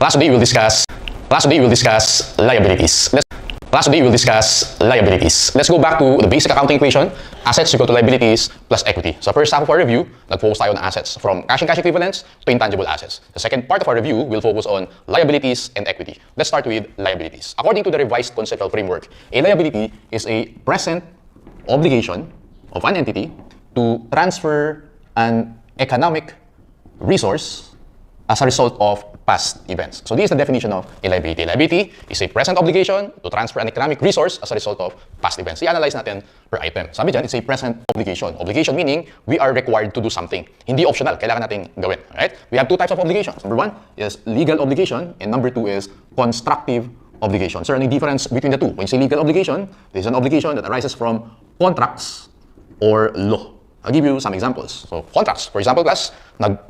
Class today we'll discuss liabilities. Let's go back to the basic accounting equation. Assets equal to liabilities plus equity. So first half of our review, nag-focus tayo on assets from cash and cash equivalents to intangible assets. The second part of our review will focus on liabilities and equity. Let's start with liabilities. According to the revised conceptual framework, a liability is a present obligation of an entity to transfer an economic resource as a result of past events. So this is the definition of a liability. Liability is a present obligation to transfer an economic resource as a result of past events. I-analyze natin per item. Sabi dyan, it's a present obligation. Obligation meaning we are required to do something. Hindi optional. Kailangan natin gawin. Right? We have two types of obligations. Number one is legal obligation and number two is constructive obligation. So, ano yung difference between the two? When you say legal obligation, this is an obligation that arises from contracts or law. I'll give you some examples. So, contracts. For example, class,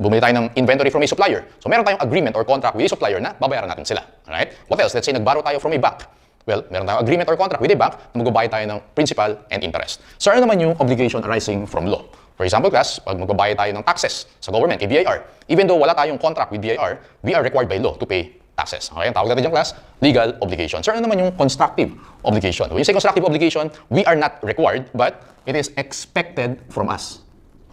bumili tayo ng inventory from a supplier. So, meron tayong agreement or contract with a supplier na babayaran natin sila. Alright? What else? Let's say, nagborrow tayo from a bank. Well, meron tayong agreement or contract with a bank na magbabayad tayo ng principal and interest. So, ano naman yung obligation arising from law? For example, class, pag magbabayad tayo ng taxes sa government, kay BIR, even though wala tayong contract with BIR, we are required by law to pay taxes. Okay? Ang tawag natin dyan, class, legal obligation. So, ano naman yung constructive obligation? When you say constructive obligation, we are not required, but it is expected from us.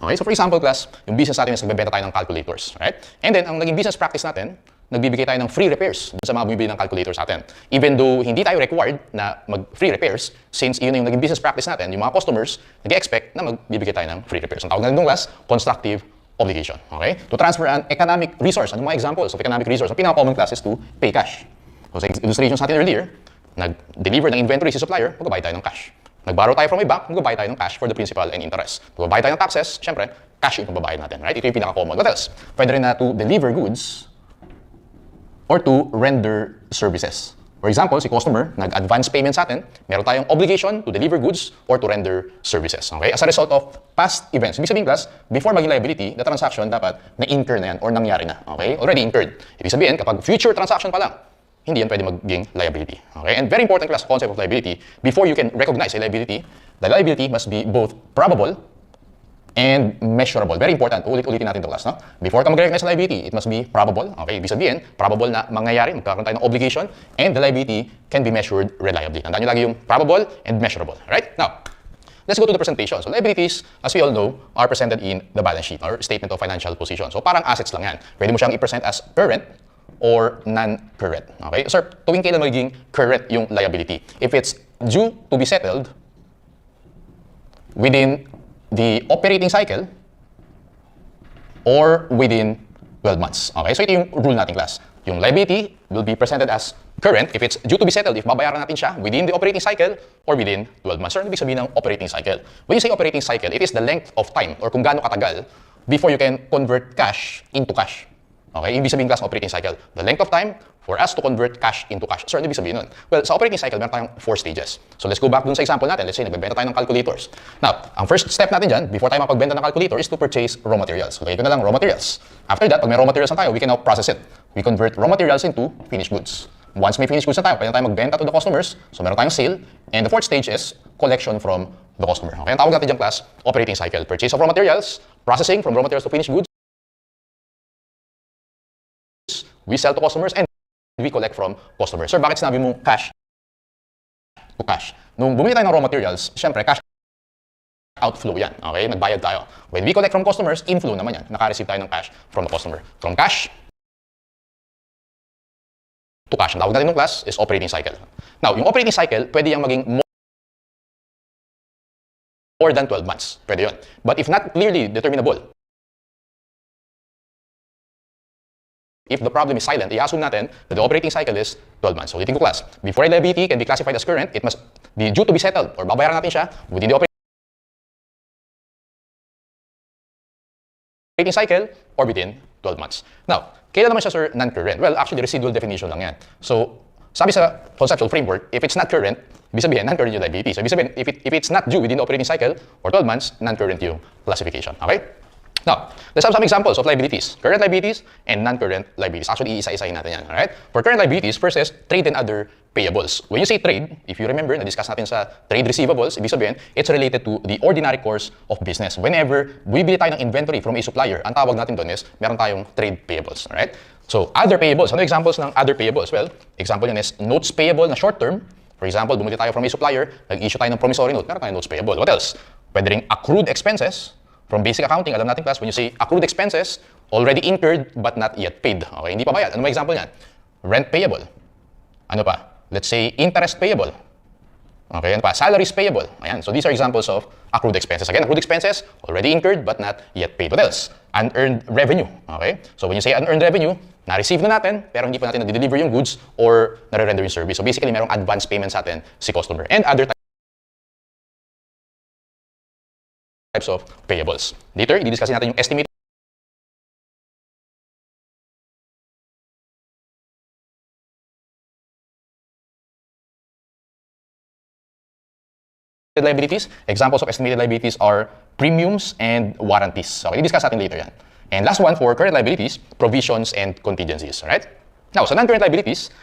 Okay, so for example, class, yung business natin is nagbebenta tayo ng calculators, right? And then, ang naging business practice natin, nagbibigay tayo ng free repairs sa mga bumibili ng calculators natin. Even though hindi tayo required na mag-free repairs, since yun yung naging business practice natin, yung mga customers, nag-expect na magbibigay tayo ng free repairs. Ang tawag natin doon, class, constructive obligation. Okay? To transfer an economic resource. Ano mga examples of economic resource? Ang pinaka-common class is to pay cash. So sa illustrations natin earlier, nag-deliver ng inventory si supplier, magbabayad tayo ng cash. Nag-borrow tayo from a bank, magbabayad tayo ng cash for the principal and interest. Magbabayad tayo ng taxes, syempre, cash yung pagbabayad natin, right? Ito yung pinaka-common. What else? Pwede rin na to deliver goods or to render services. For example, si customer, nag-advance payment sa atin, meron tayong obligation to deliver goods or to render services. Okay? As a result of past events. Ibig sabihin, class, before maging liability, the transaction dapat na-incur na yan or nangyari na. Okay? Already incurred. Ibig sabihin, kapag future transaction pa lang, hindi yan pwede maging liability. Okay? And very important, class, concept of liability, before you can recognize a liability, the liability must be both probable and measurable. Very important. Ulit-ulitin natin ito, class. No? Before ka mag-recognize a liability, it must be probable. Okay? Ibig sabihin, probable na mangyayari, magkakaroon tayo ng obligation, and the liability can be measured reliably. Tandaan nyo lagi yung probable and measurable. Right? Now, let's go to the presentation. So, liabilities, as we all know, are presented in the balance sheet or statement of financial position. So, parang assets lang yan. Pwede mo siyang i-present as current or non-current. Okay? Sir, tuwing kailan magiging current yung liability? If it's due to be settled within the operating cycle or within 12 months. Okay? So ito yung rule natin, class. Yung liability will be presented as current if it's due to be settled, if babayaran natin siya within the operating cycle or within 12 months. Sir, ano ibig sabihin ng operating cycle? When you say operating cycle, it is the length of time or kung gaano katagal before you can convert cash into cash. Okay, ibig sabihin, class, operating cycle. The length of time for us to convert cash into cash. Sir, ano ibig sabihin nun? Well, sa operating cycle, meron tayong 4 stages. So, let's go back dun sa example natin. Let's say, nagbebenta tayo ng calculators. Now, ang first step natin dyan, before tayo mapagbenta ng calculator, is to purchase raw materials. Okay, ito na lang, raw materials. After that, pag may raw materials na tayo, we can now process it. We convert raw materials into finished goods. Once may finished goods na tayo, pwede na tayo magbenta to the customers. So, meron tayong sale. And the fourth stage is collection from the customer. Okay, ang tawag natin dyan, class, operating cycle. Purchase of raw materials, processing from raw materials to finished goods, we sell to customers, and we collect from customers. Sir, bakit sinabi mo cash to cash? Nung bumili tayo ng raw materials, syempre, cash outflow yan. Okay? Nagbayad tayo. When we collect from customers, inflow naman yan. Naka-receive tayo ng cash from the customer. From cash to cash. Ang tawag natin ng class is operating cycle. Now, yung operating cycle, pwede yung maging more than 12 months. Pwede yun. But if not clearly determinable, if the problem is silent, i-assume natin that the operating cycle is 12 months. So, ulitin ko, class. Before a liability can be classified as current, it must be due to be settled or babayaran natin siya within the operating cycle or within 12 months. Now, kailan naman siya, sir, non-current? Well, actually, residual definition lang yan. So, sabi sa conceptual framework, if it's not current, ibig sabihin, non-current yung liability. So, ibig sabihin, if it's not due within the operating cycle or 12 months, non-current yung classification. Okay? Now, let's have some examples of liabilities. Current liabilities and non-current liabilities. Actually, isa-isahin natin yan. Alright? For current liabilities, first is trade and other payables. When you say trade, if you remember, na-discuss natin sa trade receivables, ibig sabihin, it's related to the ordinary course of business. Whenever bibili tayo ng inventory from a supplier, ang tawag natin doon is, meron tayong trade payables. Alright? So, other payables. Ano examples ng other payables? Well, example yan is notes payable na short term. For example, bumili tayo from a supplier, nag-issue tayo ng promissory note, meron tayong notes payable. What else? Pwede ring accrued expenses. From basic accounting, alam natin class, when you say accrued expenses, already incurred but not yet paid. Okay, hindi pa bayad. Ano may example niyan? Rent payable. Ano pa? Let's say interest payable. Okay, ano pa? Salaries payable. Ayan. So these are examples of accrued expenses. Again, accrued expenses, already incurred but not yet paid. What else? Unearned revenue. Okay? So when you say unearned revenue, na-receive na natin, pero hindi pa natin na-deliver yung goods or na-render yung service. So basically, merong advance payment sa atin si customer. And other types of payables. Later, i-discuss natin yung estimated liabilities. Examples of estimated liabilities are premiums and warranties. So, i-discuss natin later yan. And last one for current liabilities, provisions and contingencies. Alright? Now, sa non-current liabilities,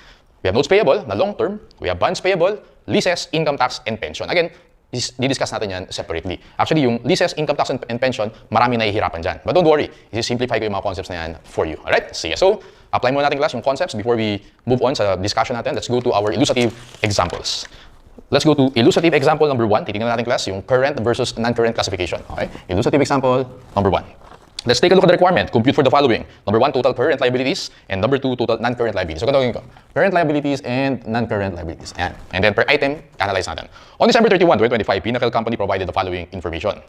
we have notes payable na long term, we have bonds payable, leases, income tax, and pension. Again, di-discuss natin yan separately. Actually, yung leases, income tax, and pension, marami nahihirapan dyan. But don't worry, i-simplify ko yung mga concepts na yan for you. Alright? Sige. So, apply muna natin class yung concepts before we move on sa discussion natin. Let's go to our illustrative examples. Let's go to illustrative example number 1. Titingnan natin class yung current versus non-current classification. Okay? Illustrative example number 1. Let's take a look at the requirement. Compute for the following. Number 1, total current liabilities. And number 2, total non-current liabilities. So, gagawin ko. Current liabilities and non-current liabilities. Ayan. And then per item, analyze natin. On December 31, 2025, Pinnacle Company provided the following information.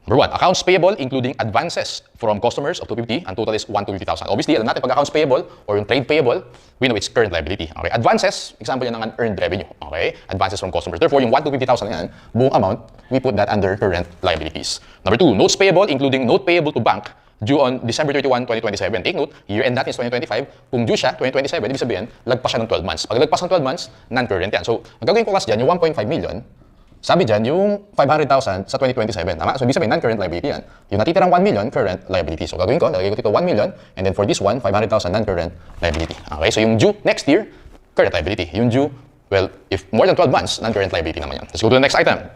Number 1, accounts payable including advances from customers of 250 and total is 150,000. Obviously, alam natin pag accounts payable or yung trade payable, we know it's current liability. Okay? Advances, example yan ng unearned revenue. Okay? Advances from customers. Therefore, yung 150,000 yan, buong amount, we put that under current liabilities. Number 2, notes payable including note payable to bank due on December 31, 2027. Take note, year-end natin is 2025. Kung due siya, 2027, ibig sabihin, lagpas siya ng 12 months. Pag lagpas ng 12 months, non-current yan. So, ang gagawin ko class dyan, yung 1.5 million, sabi dyan, yung 500,000 sa 2027. Tama? So, ibig sabihin, non-current liability yan. Yung natitirang 1 million, current liability. So, gagawin ko, lagay ko dito 1 million, and then for this one, 500,000 non-current liability. Okay? So, yung due next year, current liability. Yung due, well, if more than 12 months, non-current liability naman yan. Let's go to the next item.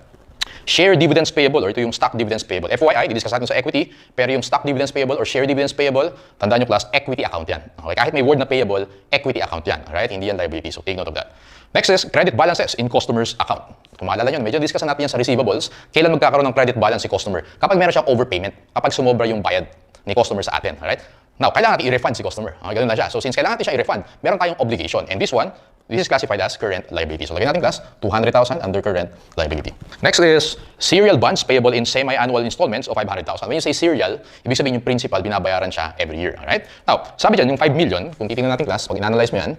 Share dividends payable or ito yung stock dividends payable. FYI, di-discuss natin sa equity, pero yung stock dividends payable or share dividends payable, tandaan nyo class, equity account yan. Okay? Kahit may word na payable, equity account yan. Alright? Hindi yan liability. So, take note of that. Next is credit balances in customer's account. Kung maalala nyo, medyo discuss natin yan sa receivables, kailan magkakaroon ng credit balance si customer? Kapag meron siyang overpayment, kapag sumobra yung bayad ni customer sa atin. Alright? Now, kailangan natin i-refund si customer. Okay, ganun na siya. So, since kailangan natin siya i-refund, meron tayong obligation. And this one, this is classified as current liability. So, lagyan natin class, 200,000 under current liability. Next is serial bonds payable in semi-annual installments of 500,000. When you say serial, ibig sabihin yung principal, binabayaran siya every year. Alright? Now, sabi dyan, yung 5 million, kung titingnan natin class, pag in-analyze mo yan,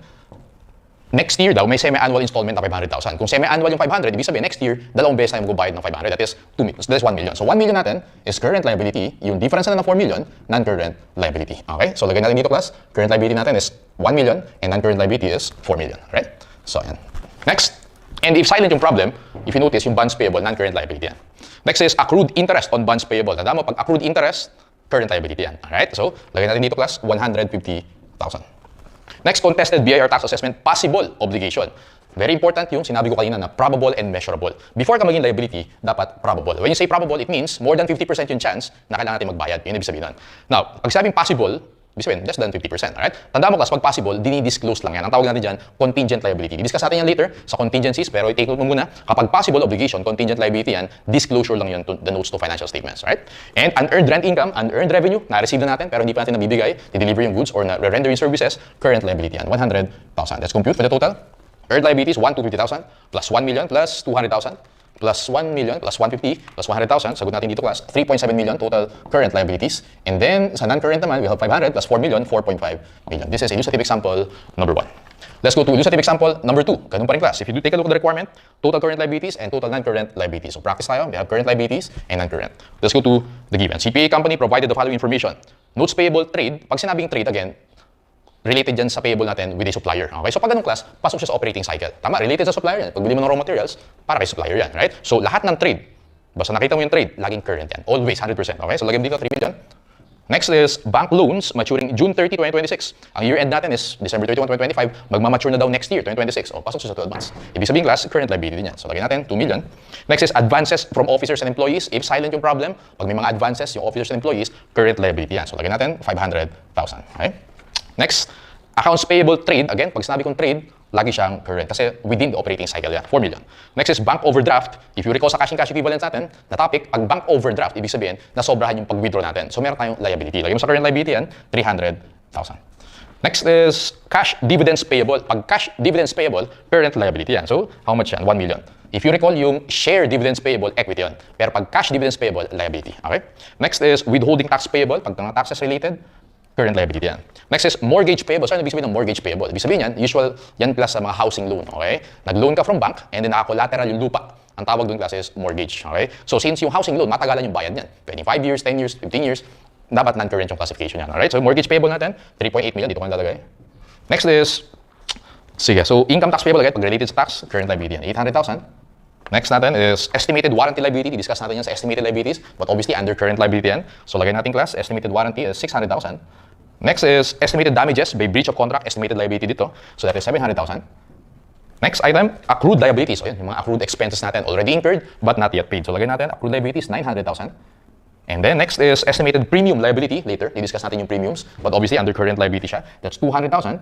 next year daw, may semi-annual installment na 500,000. Kung semi-annual yung 500, ibig sabihin, next year, dalawang beses tayo magbabayad ng 500. That is 2 million. So, that is 1 million. So, 1 million natin is current liability. Yung difference na ng 4 million, non-current liability. Okay? So, lagyan natin dito, class. Current liability natin is 1 million and non-current liability is 4 million. Right? So, yan. Next. And if silent yung problem, if you notice, yung bonds payable, non-current liability yan. Next is accrued interest on bonds payable. Tandaan mo, pag accrued interest, current liability yan. Alright? So, lagyan natin dito, class, 150,000. Next, contested BIR tax assessment, possible obligation. Very important yung sinabi ko kanina na probable and measurable. Before ka maging liability, dapat probable. When you say probable, it means more than 50% yung chance na kailangan natin magbayad. Yun ibig sabihin nun. Now, pag sabing possible, ibig sabihin, less than 50%. Alright? Tandaan mo class, pag possible, dinidisclose lang yan. Ang tawag natin dyan, contingent liability. Di-discuss natin yan later sa contingencies, pero i-take note mo muna, kapag possible obligation, contingent liability yan, disclosure lang yun to the notes to financial statements. Right? And unearned rent income, unearned revenue, na-receive na natin, pero hindi pa natin nabibigay, i-deliver yung goods or na-render yung services, current liability yan, 100,000. Let's compute for the total. Earned liabilities, 1,250,000 plus 1 million plus 200,000 plus 1 million plus 150 plus 100,000. Sagot natin dito class, 3.7 million total current liabilities. And then sa non-current naman, we have 500 plus 4 million, 4.5 million. This is illustrative example number 1. Let's go to illustrative example number 2. Ganun pa rin class. If you do take a look at the requirement, total current liabilities and total non-current liabilities. So practice tayo, we have current liabilities and non-current. Let's go to the given. CPA company provided the following information. Notes payable trade. Pag sinabing trade, again, related dyan sa payable natin with a supplier. Okay? So pag ganung class, pasok siya sa operating cycle. Tama, related sa supplier yan. Pag bili mo ng raw materials, para kay supplier yan. Right? So lahat ng trade, basta nakita mo yung trade, laging current yan. Always, 100%. Okay? So lagyan dito, 3 million. Next is bank loans maturing June 30, 2026. Ang year-end natin is December 31, 2025. Magmamature na daw next year, 2026. O, pasok siya sa 12 months. Ibig sabihin class, current liability din yan. So lagyan natin, 2 million. Next is advances from officers and employees. If silent yung problem, pag may mga advances yung officers and employees, current liability yan. So lagyan natin, 500,000. Okay? Next, accounts payable trade. Again, pag sinabi kong trade, lagi siyang current kasi within the operating cycle yan, 4 million. Next is bank overdraft. If you recall sa cash and cash equivalents natin, na topic, pag bank overdraft, ibig sabihin, nasobrahan yung pag-withdraw natin. So meron tayong liability. Lagi mo sa current liability yan, 300,000. Next is cash dividends payable. Pag cash dividends payable, current liability yan. So how much yan? 1 million. If you recall, yung share dividends payable, equity yan. Pero pag cash dividends payable, liability. Okay? Next is withholding tax payable. Pag mga taxes related, current liability yan. Next is mortgage payable. So, ano ibig sabihin ng mortgage payable? Ibig sabihin yan, usual yan plus sa mga housing loan. Okay? Nag-loan ka from bank and then naka-collateral yung lupa. Ang tawag doon class is mortgage. Okay? So, since yung housing loan, matagalan yung bayad niyan. Pwede 5 years, 10 years, 15 years, dapat non-current yung classification yan. Alright? So, mortgage payable natin, 3.8 million. Dito ko nalalagay. Next is, sige, so income tax payable, again, pag related sa tax, current liability yan, 800,000. Next natin is estimated warranty liability. Discuss natin yan sa estimated liabilities, but obviously under current liability yan. So, lagay natin class, estimated warranty is 600,000. Next is estimated damages by breach of contract, estimated liability dito. So, that is 700,000. Next item, accrued liabilities. So, yan, yung mga accrued expenses natin, already incurred, but not yet paid. So, lagay natin, accrued liabilities, 900,000. And then next is estimated premium liability. Later, i-discuss natin yung premiums, but obviously under current liability siya. That's 200,000.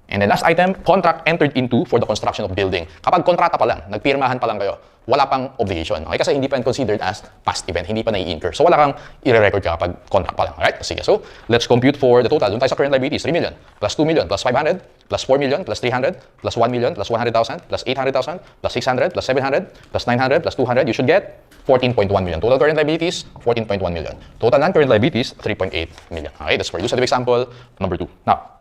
And then last item, contract entered into for the construction of building. Kapag kontrata pa lang, nagpirmahan pa lang kayo, wala pang obligation. Okay? Kasi hindi pa considered as past event, hindi pa nai-incur. So wala kang i-record ka kapag contract pa lang. Alright? Sige. So let's compute for the total. Doon tayo sa current liabilities. 3 million, plus 2 million, plus 500, plus 4 million, plus 300, plus 1 million, plus 100,000, plus 800,000, plus 600, plus 700, plus 900, plus 200. You should get 14.1 million. Total current liabilities, 14.1 million. Total non-current liabilities, 3.8 million. Okay? That's for illustrative example number 2. Now,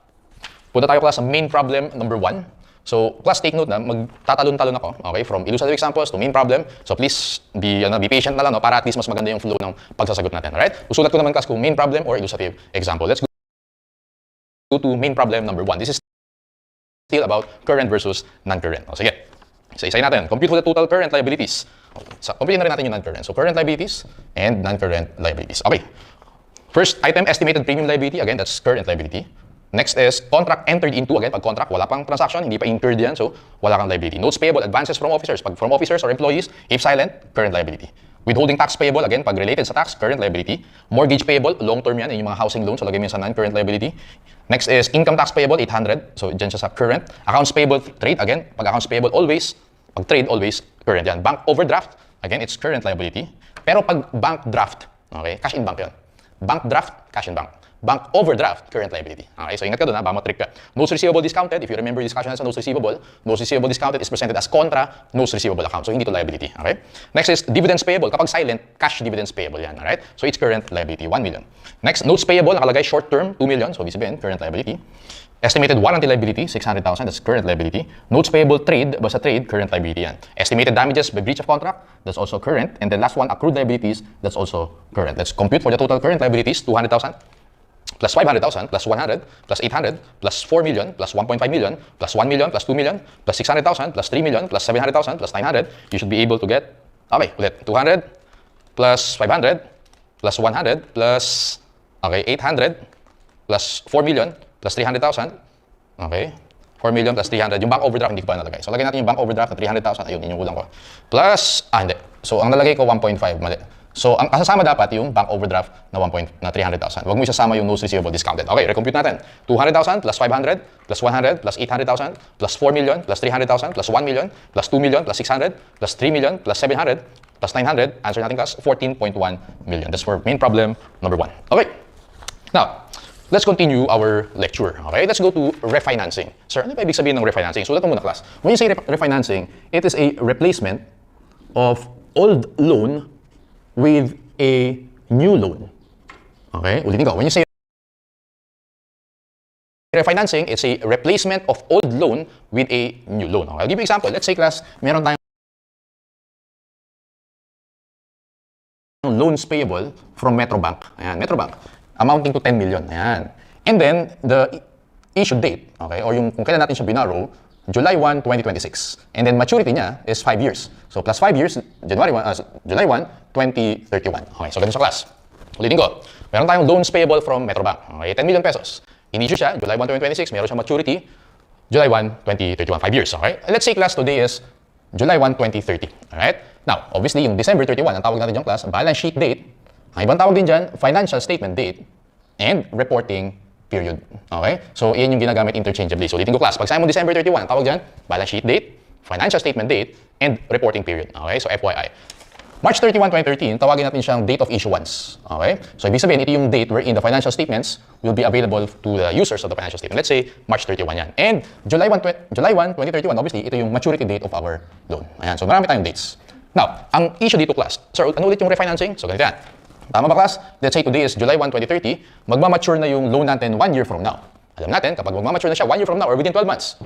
punta tayo class sa main problem number 1. So, class take note na magtatalon-talon ako, okay, from illustrative examples to main problem. So, please be patient na lang, no, para at least mas maganda yung flow ng pagsasagot natin. Alright? Usulat ko naman class kung main problem or illustrative example. Let's go to main problem number 1. This is still about current versus non-current. O, sige. Isa-isayin natin. Compute for the total current liabilities. So, compute na rin natin yung non-current. So, current liabilities and non-current liabilities. Okay. First item, estimated premium liability. Again, that's current liability. Next is contract entered into. Again, pag contract, wala pang transaction, hindi pa incurred yan, so wala kang liability. Notes payable, advances from officers. Pag from officers or employees, if silent, current liability. Withholding tax payable, again, pag related sa tax, current liability. Mortgage payable, long-term yan, yung mga housing loans, so lagay mo yan sa non-current liability. Next is income tax payable, 800, so dyan siya sa current. Accounts payable, trade, again, pag accounts payable, always, pag trade, always, current yan. Bank overdraft, again, it's current liability. Pero pag bank draft, okay, cash in bank yan. Bank draft, cash in bank. Bank overdraft, current liability. Okay, so ingat ka doon ha, baka matrick ka. Notes receivable discounted, if you remember discussion sa notes receivable discounted is presented as contra notes receivable account. So hindi to liability. Okay? Next is dividends payable. Kapag silent, cash dividends payable yan. Alright? So it's current liability, 1 million. Next, notes payable, nakalagay short term, 2 million. So ibig sabihin, current liability. Estimated warranty liability, 600,000, that's current liability. Notes payable trade, basta trade, current liability yan. Estimated damages by breach of contract, that's also current. And then last one, accrued liabilities, that's also current. Let's compute for the total current liabilities, 200,000. Plus 500,000, plus 100, plus 800, plus 4 million, plus 1.5 million, plus 1 million, plus 2 million, plus 600,000, plus 3 million, plus 700,000, plus 900, you should be able to get, okay, ulit, 200, plus 500, plus 100, plus, okay, 800, plus 4 million, plus 300,000, okay, 4 million plus 300, yung bank overdraft hindi ko pa nalagay. So, lagay natin yung bank overdraft na 300,000, ayun, yun yung kulang ko. Plus, hindi. So, ang nalagay ko 1.5, mali. So, ang kasama dapat yung bank overdraft na 300,000. Huwag mo isasama yung notes receivable discounted. Okay, recompute natin. 200,000 plus 500 plus 100 plus 800,000 plus 4 million plus 300,000 plus 1 million plus 2 million plus 600 plus 3 million plus 700 plus 900. Answer natin class, 14.1 million. That's for main problem number 1. Okay. Now, let's continue our lecture. Okay, let's go to refinancing. Sir, ano ba ibig sabihin ng refinancing? Sulat mo muna class. When you say refinancing, it is a replacement of old loan with a new loan. Okay? Ulitin ko. When you say refinancing, it's a replacement of old loan with a new loan. Okay? I'll give you an example. Let's say, class, meron tayong loans payable from Metrobank. Ayan, Metrobank. Amounting to 10 million. Ayan. And then, the issue date, okay, or yung kung kailan natin siya binarrow, July 1, 2026. And then maturity niya is 5 years. So plus 5 years, July 1, 2031. Okay, so ganito sa class. Ulitin ko. Meron tayong loans payable from Metrobank. Okay, 10 million pesos. In-issue siya, July 1, 2026. Meron siyang maturity, July 1, 2031. 5 years. Okay? And let's say class today is July 1, 2030. Alright? Now, obviously, yung December 31, ang tawag natin dyan class, balance sheet date. Ang ibang tawag din dyan, financial statement date and reporting period. Okay? So, iyan yung ginagamit interchangeably. So, ulitin ko class. Pag sabi mo December 31, ang tawag dyan, balance sheet date, financial statement date, and reporting period. Okay? So, FYI. March 31, 2013, tawagin natin siyang date of issuance. Okay? So, ibig sabihin, ito yung date wherein the financial statements will be available to the users of the financial statement. Let's say, March 31 yan. And July 1, 2031, obviously, ito yung maturity date of our loan. Ayan. So, marami tayong dates. Now, ang issue dito, class. Sir, ano ulit yung refinancing? So, ganito yan. Tama ba, class? Let's say today is July 1, 2030, magmamature na yung loan natin 1 year from now. Alam natin, kapag magmamature na siya 1 year from now or within 12 months,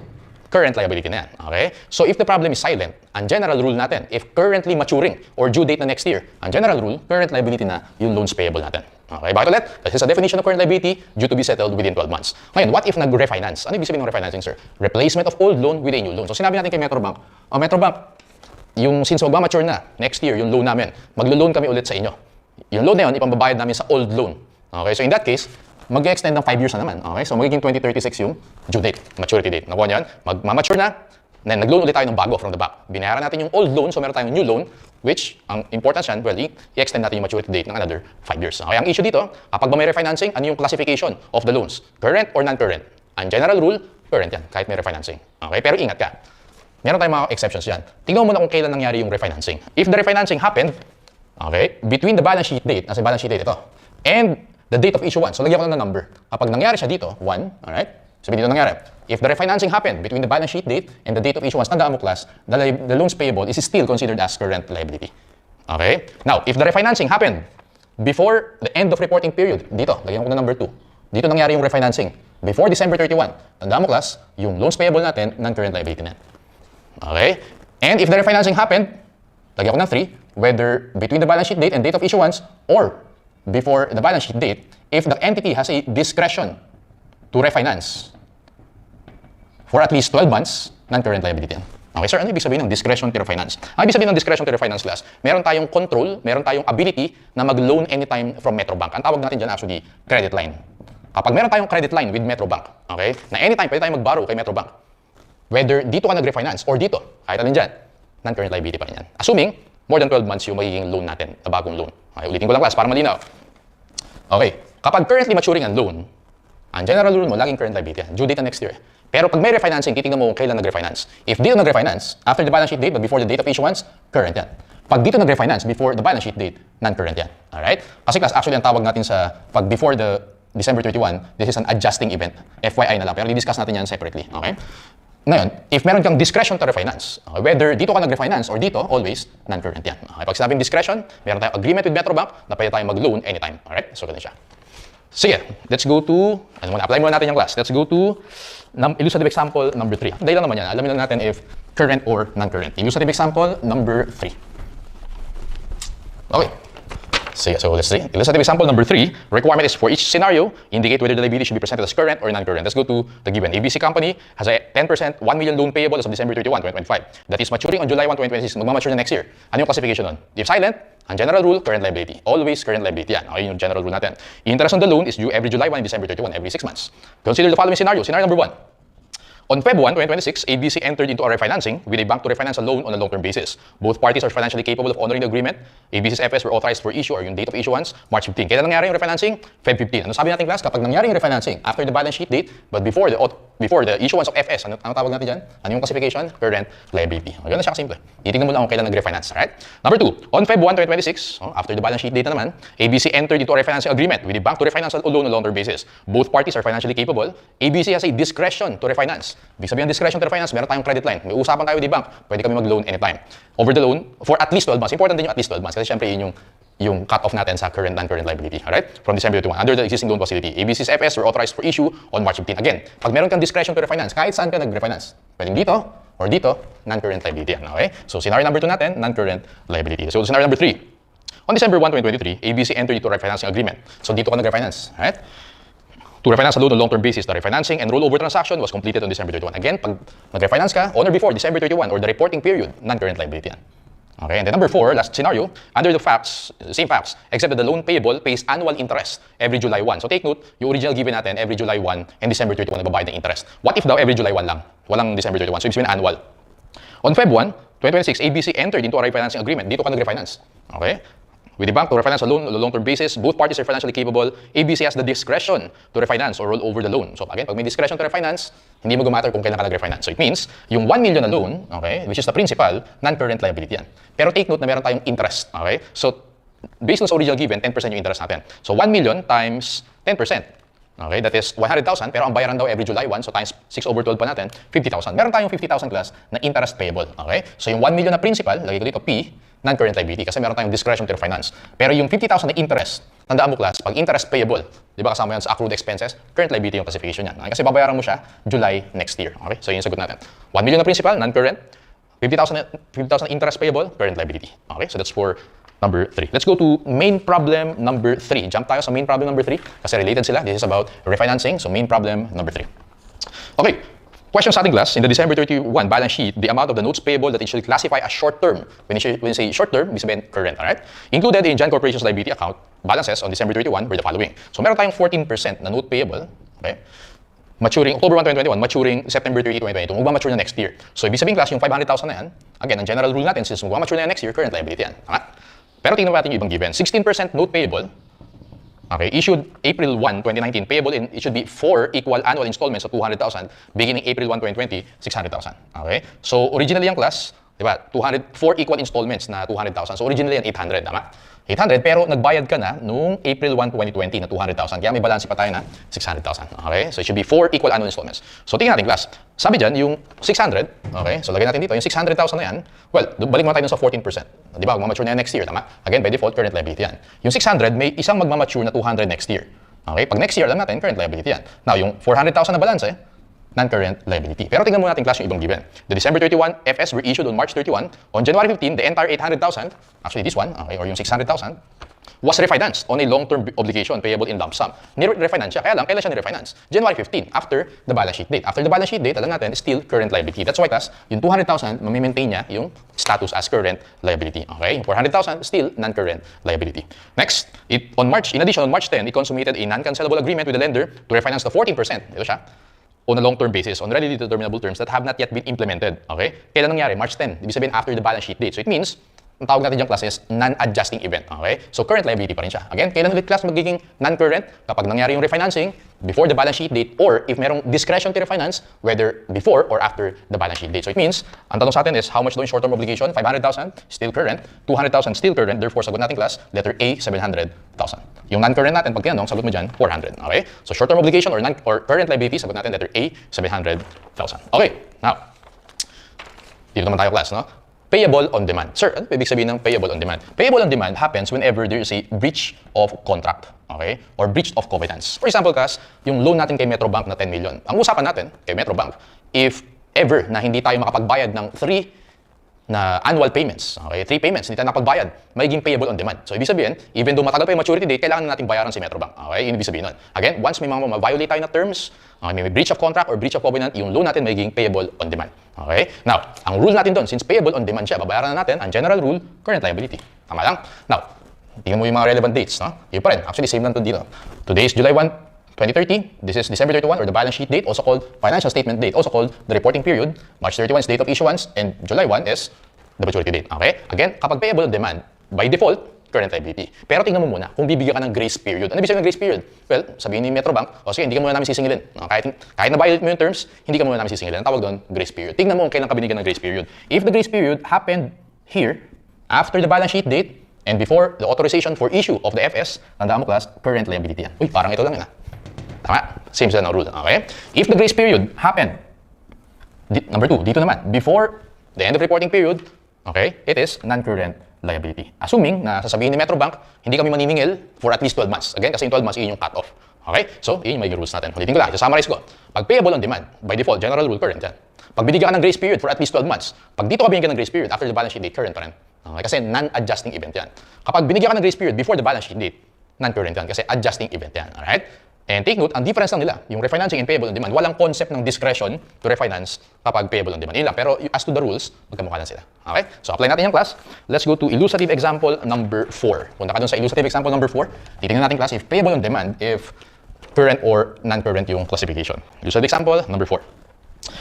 current liability na yan. Okay? So if the problem is silent, ang general rule natin, if currently maturing or due date na next year, ang general rule, current liability na yung loans payable natin. Okay? Bakit ulit? This is a definition of current liability due to be settled within 12 months. Ngayon, what if nag-refinance? Ano ibig sabihin ng refinancing, sir? Replacement of old loan with a new loan. So sinabi natin kay Metrobank, Metrobank, yung since magmamature na next year, yung loan namin, maglo-loan kami ulit sa inyo. Yung loan na yun, ipambabayad namin sa old loan. Okay? So in that case, mag-extend ng 5 years na naman. Okay? So magiging 2036 yung due date, maturity date. Nakuha niyan, magmamature na, then nag-loan ulit tayo ng bago from the back. Binayaran natin yung old loan, so meron tayong new loan, which, ang importance yan, well, i-extend natin yung maturity date ng another 5 years. Okay? Ang issue dito, kapag ba may refinancing, ano yung classification of the loans? Current or non-current? Ang general rule, current yan, kahit may refinancing. Okay? Pero ingat ka. Meron tayong mga exceptions yan. Tingnan mo muna kung kailan nangyari yung refinancing. If the refinancing happened, okay, between the balance sheet date, nasa balance sheet date ito, and the date of issuance. So, lagyan ko na ng number. Kapag nangyari siya dito, 1, alright? Sabi dito nangyari. If the refinancing happened between the balance sheet date and the date of issuance, tandaan mo, class, the loans payable is still considered as current liability. Okay? Now, if the refinancing happened before the end of reporting period, dito, lagyan ko na number 2. Dito nangyari yung refinancing. Before December 31, tandaan mo, class, yung loans payable natin, non-current liability na. Okay? And if the refinancing happened, lagyan ko ng 3, whether between the balance sheet date and date of issuance or before the balance sheet date, if the entity has a discretion to refinance for at least 12 months, non-current liability yan. Okay, sir, ano ibig sabihin ng discretion to refinance? Ang ibig sabihin ng discretion to refinance, class, meron tayong control, meron tayong ability na mag-loan anytime from Metrobank. Ang tawag natin dyan actually, credit line. Kapag meron tayong credit line with Metrobank, okay, na anytime pwede tayong mag-borrow kay Metrobank, whether dito ka nag-refinance or dito, kahit alin dyan, non-current liability pa rin yan. Assuming, more than 12 months yung magiging loan natin, na bagong loan. Okay, ulitin ko lang, class, para malinaw. Okay, kapag currently maturing ang loan, ang general rule mo, laging current liability yan. Due date na next year. Pero pag may refinancing, titingnan mo kung kailan nag-refinance. If dito nag-refinance, after the balance sheet date but before the date of issuance, current yan. Pag dito nag-refinance, before the balance sheet date, non-current yan. Alright? Kasi class, actually ang tawag natin sa pag before the December 31, this is an adjusting event. FYI na lang, pero i-discuss natin yan separately. Okay? Ngayon, if meron kang discretion to refinance, okay, whether dito ka nag-refinance or dito, always, non-current yan. Okay, pag sinabing discretion, meron tayong agreement with Metrobank na pwede tayong mag-loan anytime. Alright? So, ganun siya. Sige, let's go to, apply muna natin yung class. Let's go to illustrative example number 3. Dahil lang naman yan, alamin lang natin if current or non-current. Illustrative example number 3. Okay. Sige, so let's see. Illustrative example number 3, requirement is for each scenario, indicate whether the liability should be presented as current or non-current. Let's go to the given. ABC company has a 10%, 1 million loan payable as of December 31, 2025. That is maturing on July 1, 2026. Magmamature na next year. Ano yung classification nun? If silent, ang general rule, current liability. Always current liability yan. Okay, yung general rule natin. Interest on the loan is due every July 1 and December 31, every 6 months. Consider the following scenario. Scenario number 1. On Feb 1, 2026, ABC entered into a refinancing with a bank to refinance a loan on a long-term basis. Both parties are financially capable of honoring the agreement. ABC's FS were authorized for issue or yung date of issuance, March 15. Kailan nangyari yung refinancing? Feb 15. Ano sabi natin, class? Kapag nangyari yung refinancing after the balance sheet date, but before the issuance of FS, ano tawag natin dyan? Ano yung classification? Current liability. Yun na siya kasimple. Titignan mo lang kung kailan nag-refinance. Right? Number 2, on Feb 1, 2026, after the balance sheet date na naman, ABC entered into a refinancing agreement with a bank to refinance a loan on a long-term basis. Both parties are financially capable. ABC has a discretion to refinance. Ibig sabihin discretion to refinance, meron tayong credit line. May usapan tayo with the bank. Pwede kami mag-loan anytime. Over the loan, for at least 12 months. Important din yung at least 12 months. Kasi syempre yun yung cut-off natin sa current and non-current liability. Alright? From December 21, under the existing loan facility. ABC's FS were authorized for issue on March 15. Again, pag meron kang discretion to refinance, kahit saan ka nag-refinance, pwedeng dito or dito, non-current liability yan. Okay? So, scenario number 2 natin, non-current liability. So, scenario number 3. On December 1, 2023, ABC entered into a refinancing agreement. So, dito ka nag-refinance. Alright? To refinance a loan on long-term basis, the refinancing and rollover transaction was completed on December 31. Again, pag nag-refinance ka, on or before December 31 or the reporting period, non-current liability yan. Okay, and then number 4, last scenario, under the facts, same facts, except that the loan payable pays annual interest every July 1. So take note, yung original given natin, every July 1 and December 31 nagbabayad ng interest. What if daw every July 1 lang? Walang December 31, so ibig sabihin annual. On Feb 1, 2026, ABC entered into a refinancing agreement. Dito ka nag-refinance. Okay? with the bank to refinance a loan on a long-term basis. Both parties are financially capable. ABC has the discretion to refinance or roll over the loan. So again, pag may discretion to refinance, hindi mo matter kung kailan ka nag-refinance. So it means, yung 1 million na loan, okay, which is the principal, non-current liability yan. Pero take note na meron tayong interest, okay? So based on sa original given, 10% yung interest natin. So 1 million times 10%. Okay, that is 100,000, pero ang bayaran daw every July 1, so times 6/12 pa natin, 50,000. Meron tayong 50,000 plus na interest payable. Okay? So yung 1 million na principal, lagay ko dito P, non-current liability kasi meron tayong discretion to refinance. Pero yung 50,000 na interest, tandaan mo class, pag interest payable, di ba kasama yan sa accrued expenses, current liability yung classification yan. Okay? Kasi babayaran mo siya July next year. Okay? So yun yung sagot natin. 1 million na principal, non-current, 50,000 interest payable, current liability. Okay? So that's for number 3. Let's go to main problem number 3. Jump tayo sa main problem number 3 kasi related sila. This is about refinancing. So main problem number 3. Okay. Question sa ating class. In the December 31 balance sheet, the amount of the notes payable that it should classify as short term. When you say short term, ibig sabihin current. Alright? Included in Jan Corporation's liability account, balances on December 31 were the following. So meron tayong 14% na note payable. Okay? Maturing October 1, 2021, maturing September 30, 2022. Magmamature na next year. So ibig sabihin class, yung 500,000 na yan, again, ang general rule natin, since magmamature na yan next year, current liability yan. Tama? Pero tingnan natin yung ibang given. 16% note payable, okay, issued April 1, 2019, payable in, it should be 4 equal annual installments of 200,000, beginning April 1, 2020, 600,000. Okay? So, originally yung class, di ba, 4 equal installments na 200,000. So, originally yan 800, tama? 800, pero nagbayad ka na noong April 1, 2020 na 200,000. Kaya may balance pa tayo na 600,000. Okay? So, it should be 4 equal annual installments. So, tingnan natin, class. Sabi dyan, yung 600, okay? So, lagyan natin dito, yung 600,000 na yan, well, balik mo tayo sa 14%. Di ba? Magmamature na yan next year, tama? Again, by default, current liability yan. Yung 600, may isang magmamature na 200 next year. Okay? Pag next year lang natin, current liability yan. Now, yung 400,000 na balance, non-current liability. Pero tingnan muna natin class yung ibang given. The December 31 FS were issued on March 31. On January 15, the entire 800,000, actually this one, okay, or yung 600,000, was refinanced on a long-term obligation payable in lump sum. Ni-refinance siya. Kaya lang, kailan siya ni-refinance? January 15, after the balance sheet date. After the balance sheet date, alam natin, still current liability. That's why, class, yung 200,000, mamimaintain niya yung status as current liability. Okay? Yung 400,000, still non-current liability. Next, in addition, on March 10, it consummated a non-cancelable agreement with the lender to refinance the 14%. Ito siya. On a long-term basis, on readily determinable terms that have not yet been implemented. Okay? Kailan nangyari? March 10. Ibig sabihin, after the balance sheet date. So it means, ang tawag natin diyang class is non-adjusting event. Okay? So current liability pa rin siya. Again, kailan ulit class magiging non-current? Kapag nangyari yung refinancing before the balance sheet date or if merong discretion to refinance, whether before or after the balance sheet date. So it means, ang tanong sa atin is how much doon short-term obligation? 500,000, still current. 200,000, still current. Therefore, sagot natin class, letter A, 700,000. Yung non-current natin, pag tinanong, sagot mo dyan, 400. Okay? So short-term obligation or current liability, sagot natin letter A, 700,000. Okay, now, dito naman tayo class, no? Payable on demand. Sir, ano ibig sabihin ng payable on demand? Payable on demand happens whenever there is a breach of contract, okay? Or breach of covenants. For example, class, yung loan natin kay Metrobank na 10 million. Ang usapan natin kay Metrobank, if ever na hindi tayo makapagbayad ng 3 na annual payments, okay? 3 payments, hindi tayo nakapagbayad, magiging payable on demand. So, ibig sabihin, even though matagal pa yung maturity date, kailangan na natin bayaran si Metrobank. Okay? Yun ibig sabihin nun. Again, once may mga ma-violate tayo na terms, okay, may breach of contract or breach of covenant, yung loan natin magiging payable on demand. Okay? Now, ang rule natin doon, since payable on demand siya, babayaran na natin ang general rule, current liability. Tama lang? Now, tingnan mo yung mga relevant dates. No? Yun pa rin. Actually, same lang to dito. Today is July 1, 2030. This is December 31 or the balance sheet date, also called financial statement date, also called the reporting period. March 31 is date of issuance and July 1 is the maturity date. Okay? Again, kapag payable on demand, by default, current liability. Pero tingnan mo muna kung bibigyan ka ng grace period. Ano ibig sabihin ng grace period? Well, sabihin ni Metrobank, o sige, hindi ka muna namin sisingilin. Kahit na-violate mo yung terms, hindi ka muna namin sisingilin. Ang tawag doon, grace period. Tingnan mo kung kailan ka binigyan ng grace period. If the grace period happened here, after the balance sheet date, and before the authorization for issue of the FS, tandaan mo class, current liability yan. Uy, parang ito lang yun. Tama? Same sa rule. Okay? If the grace period happened, number 2, dito naman, before the end of reporting period, okay, it is non-current liability. Assuming na sasabihin ni Metrobank, hindi kami maniningil for at least 12 months. Again, kasi yung 12 months, yun yung cut-off. Okay? So, yun yung may rules natin. Ulitin ko lang, summarize ko. Pag payable on demand, by default, general rule, current yan. Pag binigyan ka ng grace period for at least 12 months, pag dito ka binigyan ng grace period after the balance sheet date, current pa rin. Okay? Kasi non-adjusting event yan. Kapag binigyan ka ng grace period before the balance sheet date, non-current yan kasi adjusting event yan. Alright? And take note, ang difference lang nila, yung refinancing and payable on demand, walang concept ng discretion to refinance kapag payable on demand. Yun lang. Pero as to the rules, magkamukha lang sila. Okay? So, apply natin yung class. Let's go to illustrative example number 4. Punta ka dun sa illustrative example number 4. Titingnan natin class if payable on demand, if current or non-current yung classification. Illustrative example number 4.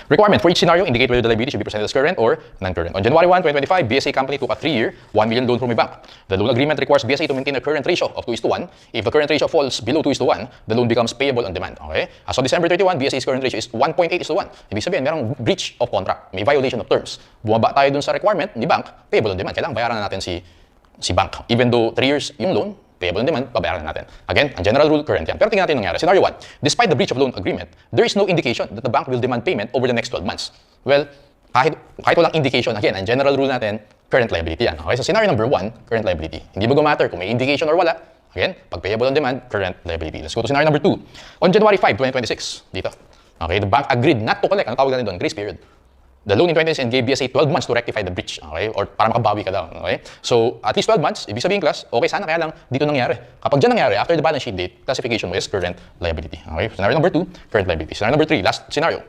Requirement for each scenario indicate whether the liability should be presented as current or non-current. On January 1, 2025, BSA company took a 3-year, 1 million loan from a bank. The loan agreement requires BSA to maintain a current ratio of 2:1. If the current ratio falls below 2:1, the loan becomes payable on demand. Okay? As of December 31, BSA's current ratio is 1.8:1. Ibig sabihin, merong breach of contract. May violation of terms. Bumaba tayo dun sa requirement ni bank, payable on demand. Kailangan bayaran na natin si bank. Even though 3 years yung loan, payable on demand, babayaran natin. Again, ang general rule, current yan. Pero tingnan natin yung nangyari. Scenario 1, despite the breach of loan agreement, there is no indication that the bank will demand payment over the next 12 months. Well, kahit walang indication, again, ang general rule natin, current liability yan. Okay, so scenario number 1, current liability. Hindi matter kung may indication or wala. Again, pag payable on demand, current liability. Let's go to scenario number 2. On January 5, 2026, dito. Okay, the bank agreed not to collect. Ano tawag natin doon? Grace period. The loan in 2026 and gave BSA 12 months to rectify the breach, okay? Or para makabawi ka daw, okay? So, at least 12 months, ibig sabihin class, okay, sana kaya lang dito nangyari. Kapag dyan nangyari, after the balance sheet date, classification mo is current liability, okay? Scenario number 2, current liability. Scenario number 3, last scenario.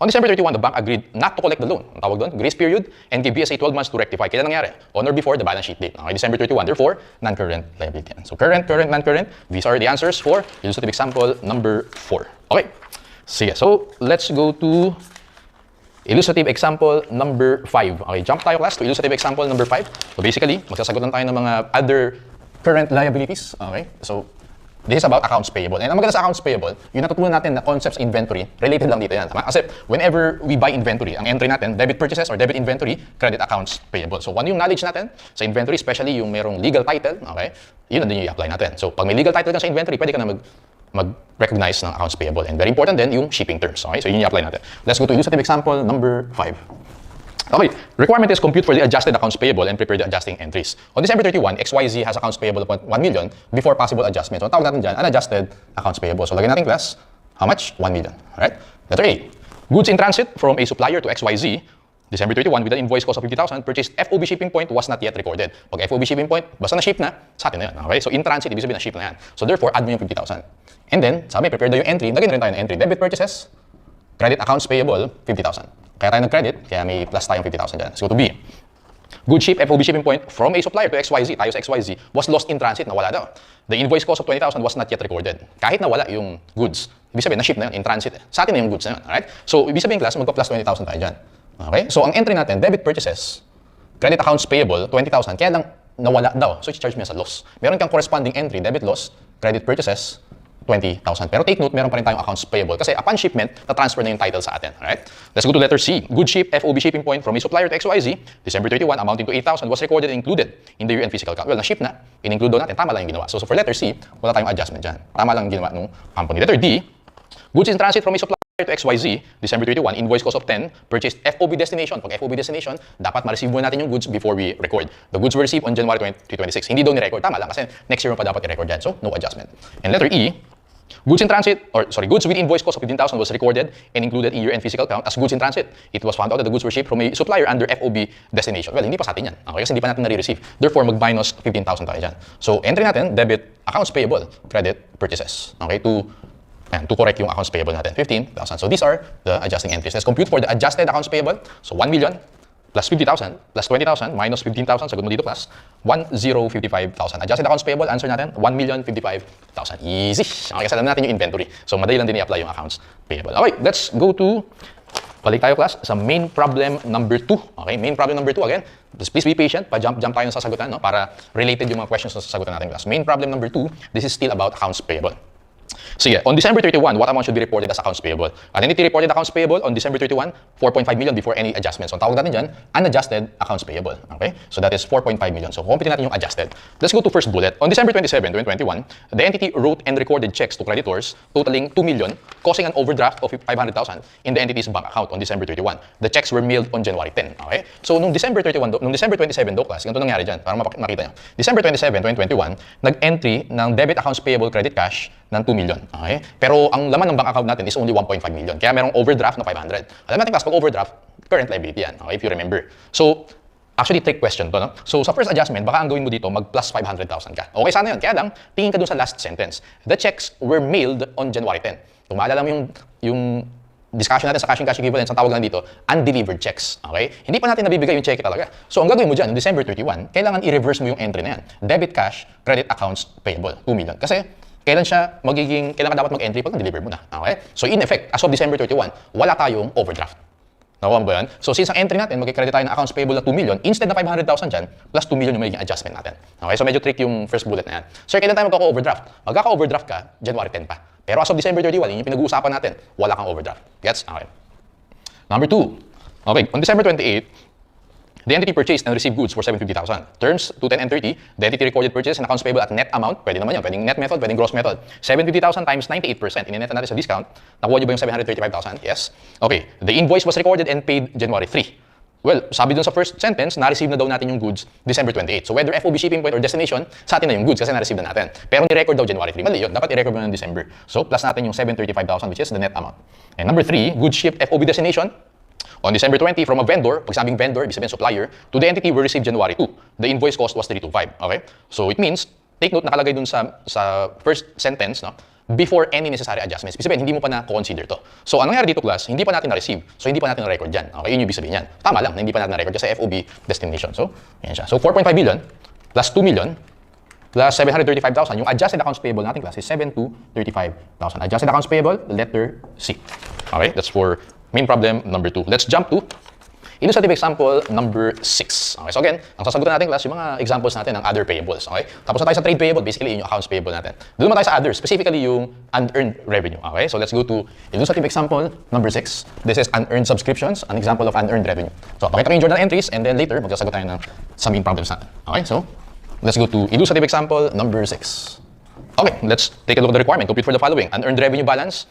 On December 31, the bank agreed not to collect the loan. Ang tawag doon, grace period, and gave BSA 12 months to rectify. Kailan nangyari? On or before the balance sheet date, okay? December 31, therefore, non-current liability. So, current, non-current, these are the answers for illustrative example number 4. Okay, sige, so let's go to illustrative example number 5. Okay, jump tayo class to illustrative example number 5. So basically, magsasagot lang tayo ng mga other current liabilities. Okay, so this is about accounts payable. And ang maganda sa accounts payable, yung natutunan natin na concepts inventory, related lang dito yan. Tama? Kasi whenever we buy inventory, ang entry natin, debit purchases or debit inventory, credit accounts payable. So ano yung knowledge natin sa inventory, especially yung merong legal title, okay, yun na din yung i-apply natin. So pag may legal title ka sa inventory, pwede ka na mag-recognize ng accounts payable. And very important din yung shipping terms. Okay? So yun yung i-apply natin. Let's go to illustrative example number 5. Okay, requirement is compute for the adjusted accounts payable and prepare the adjusting entries. On December 31, XYZ has accounts payable of 1 million before possible adjustments. So tawag natin dyan, unadjusted accounts payable. So lagyan natin class, how much? 1 million. Alright? Letter A, goods in transit from a supplier to XYZ, December 31, with an invoice cost of 50,000, purchased FOB shipping point was not yet recorded. Pag FOB shipping point, basta na-ship na, sa atin na yan. Okay? So in transit, ibig sabihin na-ship na yan. So therefore, add mo yung 50,000. And then, sabi, prepare daw yung entry. Lagyan rin tayo ng entry. Debit purchases, credit accounts payable, 50,000. Kaya tayo nag-credit, kaya may plus tayong 50,000 dyan. Let's go to B. Good ship, FOB shipping point from a supplier to XYZ, tayo sa XYZ, was lost in transit, nawala daw. The invoice cost of 20,000 was not yet recorded. Kahit nawala yung goods, ibig sabihin, na-ship na yun, in transit. Sa atin na yung goods na yun. Alright? So, ibig sabihin, class, magpa-plus 20,000 tayo dyan. Okay? So, ang entry natin, debit purchases, credit accounts payable, 20,000, kaya lang nawala daw. So, i-charge mo sa loss. Meron kang corresponding entry, debit loss, credit purchases, 20,000. Pero take note, meron pa rin tayong accounts payable kasi upon shipment, na-transfer na yung title sa atin. Alright? Let's go to letter C. Good ship, FOB shipping point from a supplier to XYZ, December 31, amounting to 8,000 was recorded and included in the year-end physical count. Well, na-ship na, in-include daw natin, tama lang yung ginawa. So for letter C, wala tayong adjustment dyan. Tama lang yung ginawa ng company. Letter D, goods in transit from a supplier to XYZ, December 31, invoice cost of 10, purchased FOB destination. Pag FOB destination, dapat ma-receive muna natin yung goods before we record. The goods were received on January 2026. Hindi daw ni-record. Tama lang kasi next year pa dapat i-record yan. So, no adjustment. And letter E, goods in transit, goods with invoice cost of 15,000 was recorded and included in year-end physical count as goods in transit. It was found out that the goods were shipped from a supplier under FOB destination. Well, hindi pa sa atin yan. Okay? Kasi hindi pa natin nare-receive. Therefore, mag-minus 15,000 tayo dyan. So, entry natin, debit, accounts payable, credit, purchases. Okay? To correct yung accounts payable natin, 15,000. So, these are the adjusting entries. Let's compute for the adjusted accounts payable. So, 1 million plus 50,000 plus 20,000 minus 15,000. Sagot mo dito class, 1,055,000. Adjusted accounts payable, answer natin, 1,055,000. Easy. Okay, kasi alam natin yung inventory. So, madali lang din i-apply yung accounts payable. Okay, let's go to, balik tayo class, sa main problem number 2. Okay, main problem number 2 again. Please be patient, pa-jump tayo sa sasagutan, no? Para related yung mga questions na sasagutan natin class. Main problem number 2, this is still about accounts payable. Sige, on December 31, what amount should be reported as accounts payable? An entity reported accounts payable on December 31, 4.5 million before any adjustments. So, tawag natin dyan, unadjusted accounts payable. Okay? So, that is 4.5 million. So, compute natin yung adjusted. Let's go to first bullet. On December 27, 2021, the entity wrote and recorded checks to creditors totaling 2 million, causing an overdraft of 500,000 in the entity's bank account on December 31. The checks were mailed on January 10. Okay? So, nung December 27 do class, ganito nangyari dyan, para makita nyo. December 27, 2021, nag-entry ng debit accounts payable credit cash ng 2 million. Okay? Pero ang laman ng bank account natin is only 1.5 million. Kaya merong overdraft na 500. Alam natin class, pag overdraft, current liability yan. Okay? If you remember. So, actually, trick question to. No? So, sa first adjustment, baka ang gawin mo dito, mag-plus 500,000 ka. Okay, sana yun. Kaya lang, tingin ka dun sa last sentence. The checks were mailed on January 10. Kung maalala mo yung discussion natin sa cash and cash equivalents, ang tawag lang dito, undelivered checks. Okay? Hindi pa natin nabibigay yung check talaga. So, ang gagawin mo dyan, December 31, kailangan i-reverse mo yung entry na yan. Debit cash, credit accounts payable, 2 million. Kasi, kailan ka dapat mag-entry pag na-deliver mo na. Okay? So in effect, as of December 31, wala tayong overdraft. Nakuha mo ba yan? So since ang entry natin, magkikredit tayo ng accounts payable na 2 million, instead na 500,000 dyan, plus 2 million yung magiging adjustment natin. Okay? So medyo trick yung first bullet na yan. Sir, kailan tayo magkaka-overdraft? Magkaka-overdraft ka, January 10 pa. Pero as of December 31, yun yung pinag-uusapan natin, wala kang overdraft. Gets? Okay. Number 2. Okay, on December 28, the entity purchased and received goods for 750,000. Terms 2, 10, and 30. The entity recorded purchase and accounts payable at net amount. Pwede naman yan. Pwedeng net method, pwedeng gross method. 750,000 times 98%. Inineta natin sa discount. Nakuha nyo ba yung 735,000? Yes. Okay. The invoice was recorded and paid January 3. Well, sabi dun sa first sentence, na-receive na daw natin yung goods December 28. So whether FOB shipping point or destination, sa atin na yung goods kasi na-receive na natin. Pero ni-record daw January 3. Mali yun. Dapat i-record mo na ng December. So plus natin yung 735,000 which is the net amount. And number 3, goods shipped FOB destination. On December 20, from a vendor, pag sabing vendor, ibig sabihin supplier, to the entity were received January 2. The invoice cost was 325. Okay? So it means, take note, nakalagay dun sa first sentence, no? Before any necessary adjustments. Ibig sabihin, hindi mo pa na-consider to. So anong nangyari dito, class? Hindi pa natin na-receive. So hindi pa natin na-record dyan. Okay? Yun yung ibig sabihin yan. Tama lang, na hindi pa natin na-record sa FOB destination. So, yan siya. So 4.5 billion plus 2 million plus 735,000. Yung adjusted accounts payable natin, class, is 7,235,000. Adjusted accounts payable, letter C. Okay? That's for main problem number 2. Let's jump to illustrative example number 6. Okay, so again, ang sasagutan natin, class, yung mga examples natin ng other payables. Okay? Tapos na tayo sa trade payable, basically yung accounts payable natin. Doon naman tayo sa other, specifically yung unearned revenue. Okay, so let's go to illustrative example number 6. This is unearned subscriptions, an example of unearned revenue. So pakita ko yung journal entries and then later magsasagot tayo ng sa main problems natin. Okay, so let's go to illustrative example number 6. Okay, let's take a look at the requirement. Compute for the following: unearned revenue balance,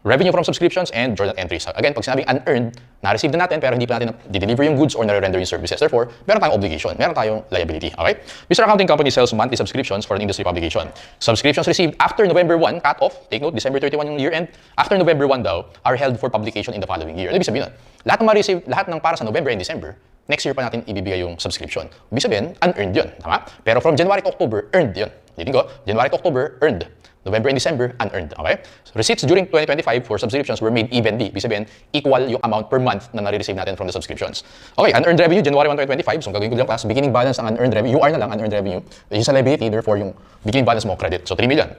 revenue from subscriptions, and journal entries. Again, pag sinabing unearned, na-receive na natin pero hindi pa natin di-deliver yung goods or na-render yung services. Therefore, meron tayong obligation, meron tayong liability. Okay? Mr. Accounting Company sells monthly subscriptions for an industry publication. Subscriptions received after November 1, cut off, take note, December 31 yung year end, after November 1 daw, are held for publication in the following year. Ano ibig sabihin nun? Lahat ng ma-receive, lahat ng para sa November and December, next year pa natin ibibigay yung subscription. Ibig sabihin, unearned yun. Tama? Pero from January to October, earned yun. Hindi ko, January to October, earned. November and December, unearned. Okay? So receipts during 2025 for subscriptions were made evenly. Ibig sabihin, equal yung amount per month na nare-receive natin from the subscriptions. Okay, unearned revenue, January 1, 2025. So, gagawin ko lang, class, beginning balance ang unearned revenue. UR na lang, unearned revenue. This is a liability, therefore, yung beginning balance mo, credit. So, 3 million.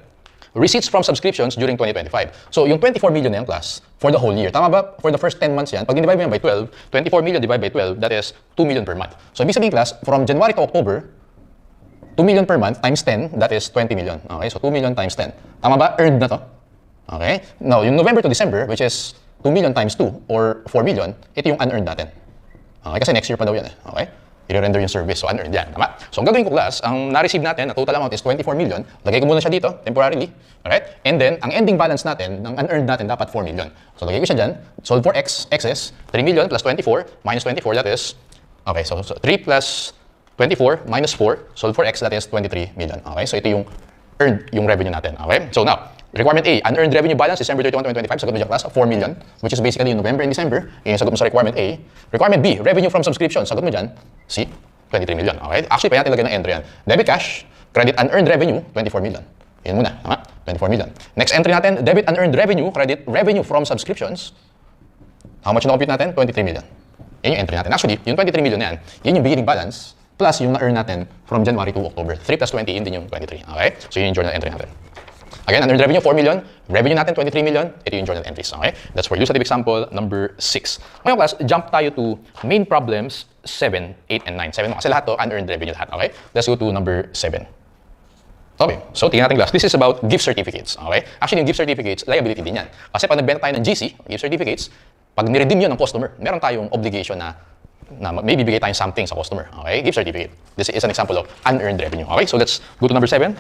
Receipts from subscriptions during 2025. So, yung 24 million na yan, class, for the whole year. Tama ba? For the first 10 months yan, pag divide mo yan by 12, 24 million divided by 12, that is 2 million per month. So, ibig sabihin, class, from January to October, 2 million per month times 10, that is 20 million. Okay, so 2 million times 10. Tama ba? Earned na to. Okay? Now, yung November to December, which is 2 million times 2 or 4 million, ito yung unearned natin. Okay? Kasi next year pa daw yan. Okay? I-render yung service. So, unearned yan. Tama? So, ang gagawin ko, class, ang na-receive natin, na total amount is 24 million. Lagay ko muna siya dito, temporarily. Alright? And then, ang ending balance natin, ng unearned natin, dapat 4 million. So, lagay ko siya dyan. Solve for x, x is 3 million plus 24 minus 24, that is, okay, so 3 plus 24 minus 4, solve for x, that is 23 million. Okay, so ito yung earned, yung revenue natin. Okay, so now, requirement A, unearned revenue balance, December 31, 2025, sagot mo dyan, class, 4 million, which is basically November and December. Yung sagot mo sa requirement A. Requirement B, revenue from subscription, sagot mo dyan, C, 23 million. Okay, actually, pa natin lagay ng entry yan. Debit cash, credit unearned revenue, 24 million. Yan muna, tama? 24 million. Next entry natin, debit unearned revenue, credit revenue from subscriptions. How much na-compute natin? 23 million. Yan yung entry natin. Actually, yung 23 million na yan, yan yung beginning balance, plus yung na-earn natin from January to October. 3 plus 20, yun din yung 23. Okay? So yun yung journal entry natin. Again, unearned revenue, 4 million. Revenue natin, 23 million. Ito yung journal entries. Okay? That's for illustrative example number 6. Ngayon, class, jump tayo to main problems 7, 8, and 9. 7 kasi lahat to, unearned revenue lahat. Okay? Let's go to number 7. Okay, so tingnan natin, class. This is about gift certificates. Okay? Actually, yung gift certificates, liability din yan. Kasi pag nagbenta tayo ng GC, gift certificates, pag niredeem yun ng customer, meron tayong obligation na may bibigay tayong something sa customer. Okay? Gift certificate. This is an example of unearned revenue. Okay? So let's go to number 7.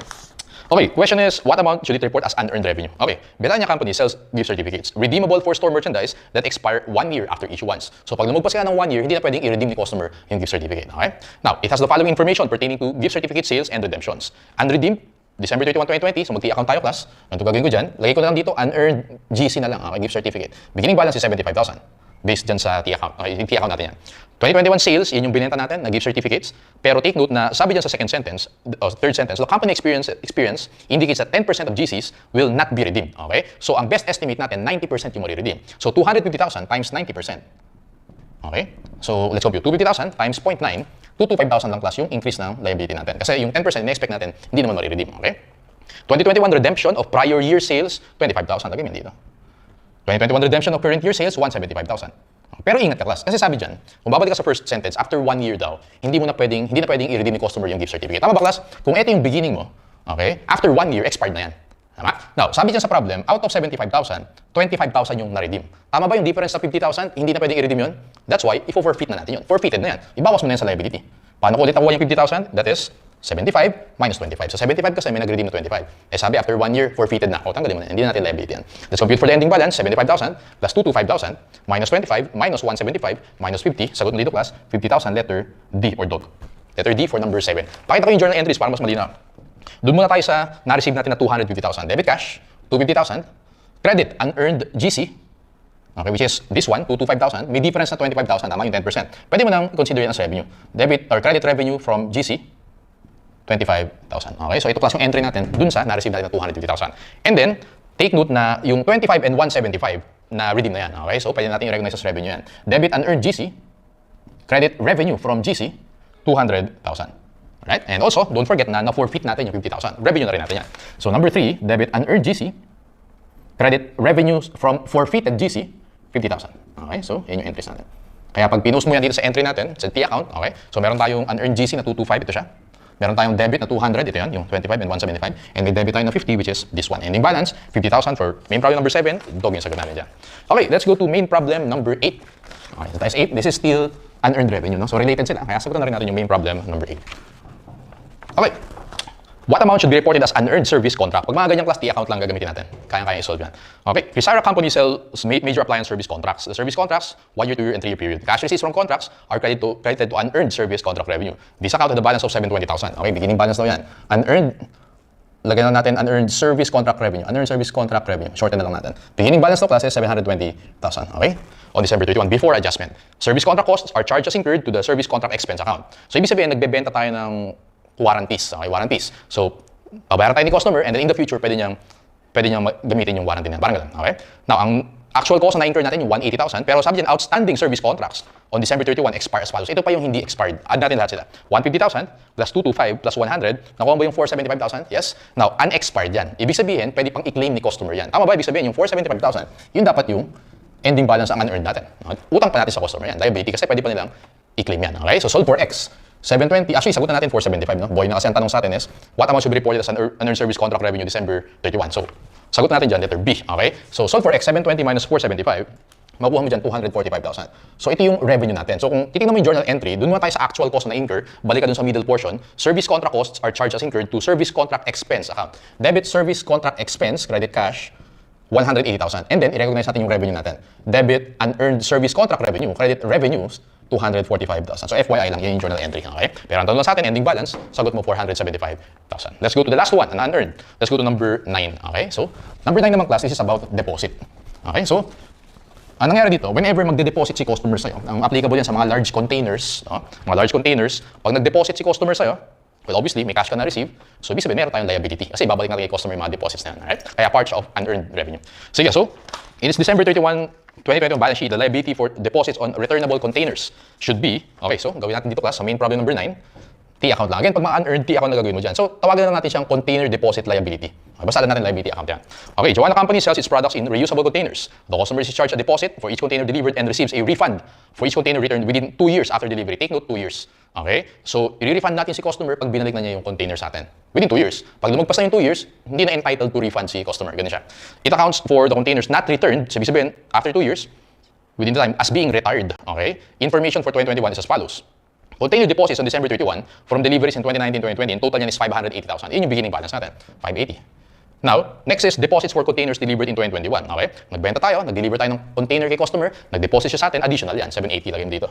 Okay, question is, what amount should it report as unearned revenue? Okay, Betania Company sells gift certificates, redeemable for store merchandise that expire 1 year after issuance. So pag lumagpas ka ng 1 year, hindi na pwedeng i-redeem ni customer yung gift certificate. Okay? Now, it has the following information pertaining to gift certificate sales and redemptions. Unredeemed, December 31, 2020, so mag-T-account tayo, class. Ganito gagawin ko dyan. Lagay ko na lang dito, unearned GC na lang, okay, gift certificate. Beginning balance is 75,000. Based dyan sa T-account. Okay, yung T-account natin yan. 2021 sales, yun yung binenta natin na gift certificates. Pero take note na sabi dyan sa second sentence, or third sentence, the company experience indicates that 10% of GCs will not be redeemed. Okay? So ang best estimate natin, 90% yung ma-redeem. So 250,000 times 90%. Okay? So let's compute. 250,000 times 0.9, 225,000 lang plus yung increase ng liability natin. Kasi yung 10% na-expect natin, hindi naman ma-redeem. Okay? 2021 redemption of prior year sales, 25,000. Lagay mo yan dito. 2021 redemption of current year sales, 175,000. Pero ingat ka, class. Kasi sabi dyan, kung babalik ka sa first sentence, after 1 year daw, hindi na pwedeng i-redeem ni customer yung gift certificate. Tama ba, class? Kung ito yung beginning mo, okay, after 1 year, expired na yan. Tama? Now, sabi dyan sa problem, out of 75,000, 25,000 yung na-redeem. Tama ba yung difference sa 50,000? Hindi na pwedeng i-redeem yun? That's why, i-forfeit na natin yun. Forfeited na yan. Ibawas mo na yan sa liability. Paano ko ulit nakuha yung 50,000? That is 75 minus 25. So 75 kasi may nag-redeem na 25. Eh sabi, after 1 year, forfeited na. O, tanggalin mo na. Hindi na natin liability yan. Let's compute for the ending balance. 75,000 plus 225,000 minus 25 minus 175 minus 50. Sagot mo dito, class. 50,000, letter D or dog. Letter D for number 7. Pakita ko yung journal entries para mas malinaw. Doon muna tayo sa na-receive natin na 250,000. Debit cash, 250,000. Credit, unearned GC. Okay, which is this one, 225,000. May difference na 25,000. Tama yung 10%. Pwede mo nang consider yan as revenue. Debit or credit revenue from GC, 25,000. Okay, so ito class yung entry natin dun sa na-receive natin na 250,000. And then, take note na yung 25 and 175 na redeem na yan. Okay, so pwede natin i-recognize as revenue yan. Debit unearned GC, credit revenue from GC, 200,000. Right? And also, don't forget na na-forfeit natin yung 50,000. Revenue na rin natin yan. So number 3, debit unearned GC, credit revenues from forfeited GC, 50,000. Okay, so yun yung entries natin. Kaya pag pinost mo yan dito sa entry natin, sa T account, okay, so meron tayong unearned GC na 225, ito siya. Meron tayong debit na 200, ito yan, yung 25 and 175. And may debit tayo na 50, which is this one. Ending balance, 50,000 for main problem number 7. Dog yung sagot namin dyan. Okay, let's go to main problem number 8. Okay, so tayo 8. This is still unearned revenue, no? So related sila. Kaya sagutan na rin natin yung main problem number 8. Okay. What amount should be reported as unearned service contract? Pag mga ganyang class, T account lang gagamitin natin. Kaya i-solve yan. Okay. Fisara company sells major appliance service contracts. The service contracts, 1 year, 2 year, and 3 year period. Cash receipts from contracts are credited to unearned service contract revenue. This account had a balance of 720,000. Okay, beginning balance daw yan. Unearned, lagyan na natin unearned service contract revenue. Unearned service contract revenue. Shorten na lang natin. Beginning balance daw class is 720,000. Okay? On December 31, before adjustment. Service contract costs are charges incurred to the service contract expense account. So, ibig sabihin, nagbebenta tayo ng warranties. Okay, warranties. So, babayaran tayo ni customer and then in the future, pwede niyang gamitin yung warranty niya. Parang ganun. Okay? Now, ang actual cost na na-incur natin yung 180,000, pero sabi dyan, outstanding service contracts on December 31 expire as follows. Ito pa yung hindi expired. Add natin lahat sila. 150,000 plus 225 plus 100. Nakuha mo yung 475,000? Yes. Now, unexpired yan. Ibig sabihin, pwede pang i-claim ni customer yan. Tama ba? Ibig sabihin, yung 475,000, yun dapat yung ending balance ang unearned natin. Okay? Utang pa natin sa customer yan. Liability kasi pwede pa nilang i-claim yan. Okay? So, solve for X. 720, actually, sagutan natin 475, no? Boy na kasi ang tanong sa atin is, what amount should be reported as unearned service contract revenue December 31? So, sagutan natin dyan, letter B, okay? So, solve for X, 720 minus 475, makuha mo dyan 245,000. So, ito yung revenue natin. So, kung titignan mo yung journal entry, dun muna tayo sa actual cost na incur, balik ka dun sa middle portion, service contract costs are charged as incurred to service contract expense account. Debit service contract expense, credit cash, 180,000. And then, i-recognize natin yung revenue natin. Debit unearned service contract revenue, credit revenues, 245,000. So FYI lang, yun yung journal entry. Okay? Pero ang tanong sa atin, ending balance, sagot mo 475,000. Let's go to the last one, an unearned. Let's go to number 9. Okay? So, number 9 naman class, this is about deposit. Okay? So, ang nangyari dito, whenever magde-deposit si customer sa'yo, ang applicable yan sa mga large containers, no? Mga large containers, pag nag-deposit si customer sa'yo, well, obviously, may cash ka na receive. So, ibig sabihin, meron tayong liability. Kasi babalik natin kay customer yung mga deposits na yan. Alright? Kaya part of unearned revenue. Sige, so, in this December 31, 2021 balance sheet, the liability for deposits on returnable containers should be, okay, so gawin natin dito class, sa main problem number 9, T account lang. Again, pag mga unearned T account na gagawin mo dyan. So, tawagan na natin siyang container deposit liability. Okay, basta natin liability account yan. Okay, Joanna Company sells its products in reusable containers. The customer is charged a deposit for each container delivered and receives a refund for each container returned within 2 years after delivery. Take note, 2 years. Okay? So, i-refund natin si customer pag binalik na niya yung container sa atin. Within 2 years. Pag lumagpas na yung 2 years, hindi na entitled to refund si customer. Ganun siya. It accounts for the containers not returned. Sabi sabihin, after 2 years, within the time, as being retired. Okay? Information for 2021 is as follows. Container deposits on December 31 from deliveries in 2019-2020, in total yan is 580,000. Yun yung beginning balance natin, 580. Now, next is deposits for containers delivered in 2021. Okay? Nagbenta tayo, nag-deliver tayo ng container kay customer, nag-deposit siya sa atin, additional yan, 780 lagay mo dito.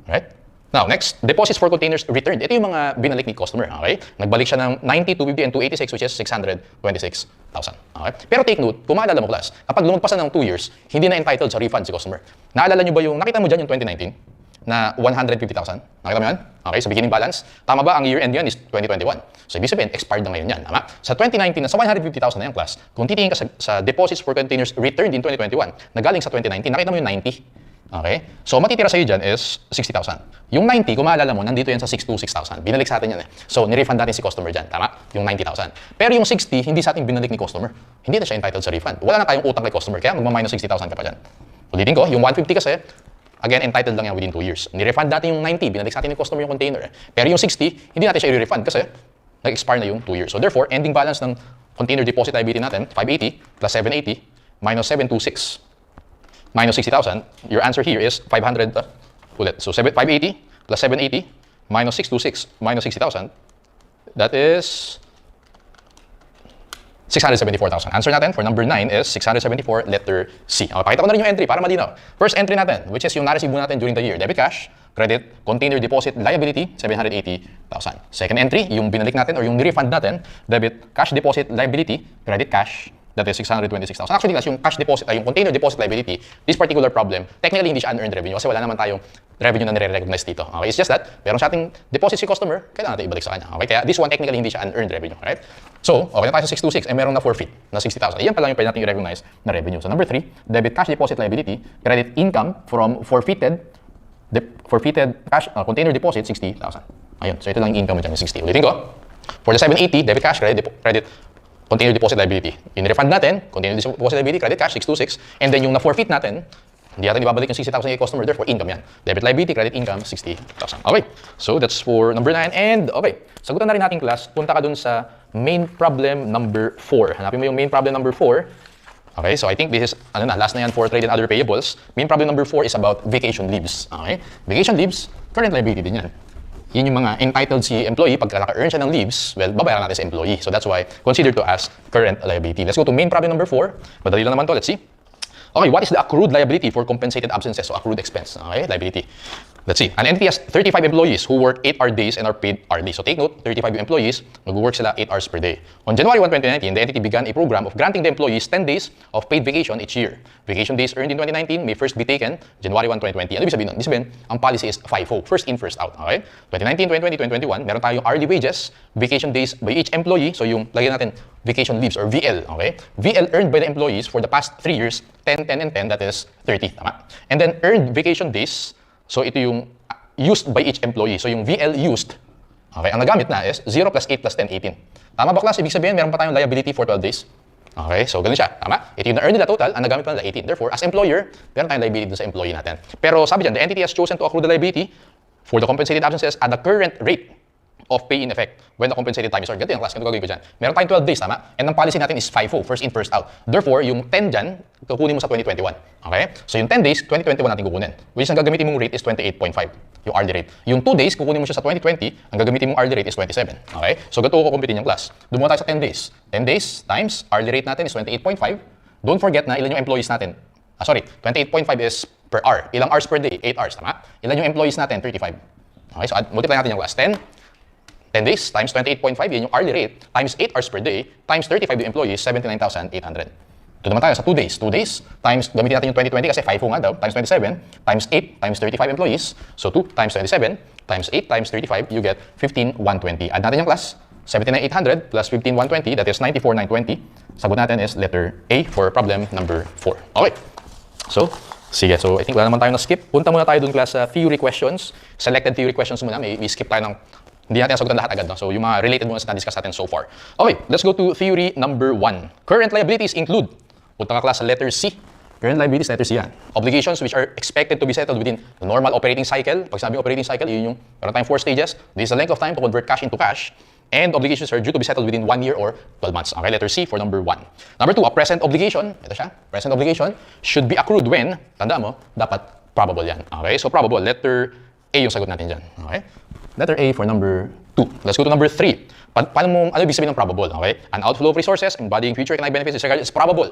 Right? Now, next, deposits for containers returned. Ito yung mga binalik ni customer. Okay? Nagbalik siya ng 90, 250, and 286, which is 626,000. Okay? Pero take note, kung maalala mo class, kapag lumagpasan ng 2 years, hindi na entitled sa refund si customer. Naalala nyo ba yung, nakita mo dyan yung 2019? Na 150,000. Nakita mo yan? Okay, sa beginning balance. Tama ba? Ang year-end yan is 2021. So, ibig sabihin, expired na ngayon yan. Tama? Sa 2019, sa 150,000 na yan, class, kung titingin ka sa deposits for containers returned in 2021, na galing sa 2019, nakita mo yung 90. Okay? So, matitira sa'yo dyan is 60,000. Yung 90, kung maalala mo, nandito yan sa 626,000. Binalik sa atin yan eh. So, nirefund natin si customer dyan. Tama? Yung 90,000. Pero yung 60, hindi sa atin binalik ni customer. Hindi na siya entitled sa refund. Wala na tayong utang kay customer. Kaya magmaminus 60,000 ka pa dyan. Ulitin ko, yung 150 kasi, again, entitled lang yan within 2 years. Nirefund natin yung 90, binalik sa atin ni customer yung container. Pero yung 60, hindi natin siya i-refund kasi nag-expire na yung 2 years. So, therefore, ending balance ng container deposit liability natin, 580 plus 780 minus 726 minus 60,000, your answer here is 500 ulit. So 580 plus 780 minus 626 minus 60,000, that is 674,000. Answer natin for number 9 is 674, letter C. Okay, pakita ko na rin yung entry para malinaw. First entry natin, which is yung na-receive mo natin during the year. Debit cash, credit, container deposit, liability, 780,000. Second entry, yung binalik natin or yung refund natin, debit, cash deposit, liability, credit cash, that is 626,000. Actually, kasi yung cash deposit ay yung container deposit liability, this particular problem, technically hindi siya unearned revenue kasi wala naman tayong revenue na nire-recognize dito. Okay, it's just that meron sa ating deposit si customer, kailangan natin ibalik sa kanya. Okay, kaya this one technically hindi siya unearned revenue, right? So, okay na tayo sa 626, meron na forfeit na 60,000. Iyan pa lang yung pwede natin i-recognize na revenue. So, number 3, debit cash deposit liability, credit income from forfeited cash container deposit, 60,000. Ayun, so ito lang yung income mo dyan, 60. Ulitin ko. For the 780, debit cash, credit container deposit liability. In-refund natin, container deposit liability, credit cash, 626. And then yung na-forfeit natin, hindi natin ibabalik yung 60,000 kay customer, therefore income yan. Debit liability, credit income, 60,000. Okay, so that's for number 9. And okay, sagutan na rin natin class, punta ka dun sa main problem number 4. Hanapin mo yung main problem number 4. Okay, so I think this is, last na yan for trade and other payables. Main problem number 4 is about vacation leaves. Okay, vacation leaves, current liability din yan. Yun yung mga entitled si employee, pagka naka-earn siya ng leaves, well, babayaran natin sa employee. So that's why considered to as current liability. Let's go to main problem number 4. Madali lang naman to, let's see. Okay, what is the accrued liability for compensated absences? So accrued expense, okay, liability. Let's see. An entity has 35 employees who work 8-hour days and are paid hourly. So take note, 35 employees, mag-work sila 8 hours per day. On January 1, 2019, the entity began a program of granting the employees 10 days of paid vacation each year. Vacation days earned in 2019 may first be taken January 1, 2020. Ano ibig sabihin nun? Ibig sabihin, ang policy is FIFO, first in, first out. Okay? 2019, 2020, 2021, meron tayong hourly wages, vacation days by each employee. So yung, lagyan natin, vacation leaves or VL. Okay? VL earned by the employees for the past 3 years, 10, 10, and 10, that is 30. Tama? And then earned vacation days, so ito yung used by each employee. So yung VL used, okay, ang nagamit na is 0 plus 8 plus 10, 18. Tama ba class? Ibig sabihin, meron pa tayong liability for 12 days. Okay, so ganun siya. Tama? Ito yung na-earn nila total, ang nagamit pa nila 18. Therefore, as employer, meron tayong liability dun sa employee natin. Pero sabi dyan, the entity has chosen to accrue the liability for the compensated absences at the current rate of pay in effect when the compensated time is earned. Ganito yung class, ganito gagawin ko dyan. Meron tayong 12 days, tama? And ang policy natin is FIFO, first in, first out. Therefore, yung 10 dyan, kukunin mo sa 2021. Okay? So yung 10 days, 2021 natin kukunin. Which is ang gagamitin mong rate is 28.5, yung hourly rate. Yung 2 days, kukunin mo siya sa 2020, ang gagamitin mong hourly rate is 27. Okay? So ganito ko kumpitin yung class. Doon muna tayo sa 10 days. 10 days times hourly rate natin is 28.5. Don't forget na ilan yung employees natin. 28.5 is per hour. Ilang hours per day? 8 hours, tama? Ilan yung employees natin? 35. Okay? So multiply natin yung class. 10 days times 28.5, yun yung hourly rate, times 8 hours per day, times 35 yung employees, 79,800. Ito naman tayo sa 2 days. 2 days times, gamitin natin yung 2020 kasi FIFO nga daw, times 27, times 8, times 35 employees. So 2 times 27, times 8, times 35, you get 15,120. Add natin yung class, 79,800 plus 15,120, that is 94,920. Sagot natin is letter A for problem number 4. Okay. So, sige. So, I think wala naman tayo na skip. Punta muna tayo dun class sa theory questions. Selected theory questions muna. May skip tayo ng hindi natin sagutan lahat agad. No? So, yung mga related muna sa na-discuss natin so far. Okay, let's go to theory number 1. Current liabilities include, punta ka class sa letter C. Current liabilities, letter C yan. Obligations which are expected to be settled within the normal operating cycle. Pag sabi operating cycle, yun yung, meron tayong 4 stages. This is the length of time to convert cash into cash. And obligations are due to be settled within 1 year or 12 months. Okay, letter C for number 1. Number 2, a present obligation. Ito siya. Present obligation should be accrued when, tanda mo, dapat probable yan. Okay, so probable. Letter A yung sagot natin dyan. Okay? Letter A for number 2. Let's go to number 3. Ano ibig sabihin ng probable? Okay? An outflow of resources embodying future economic benefits is probable.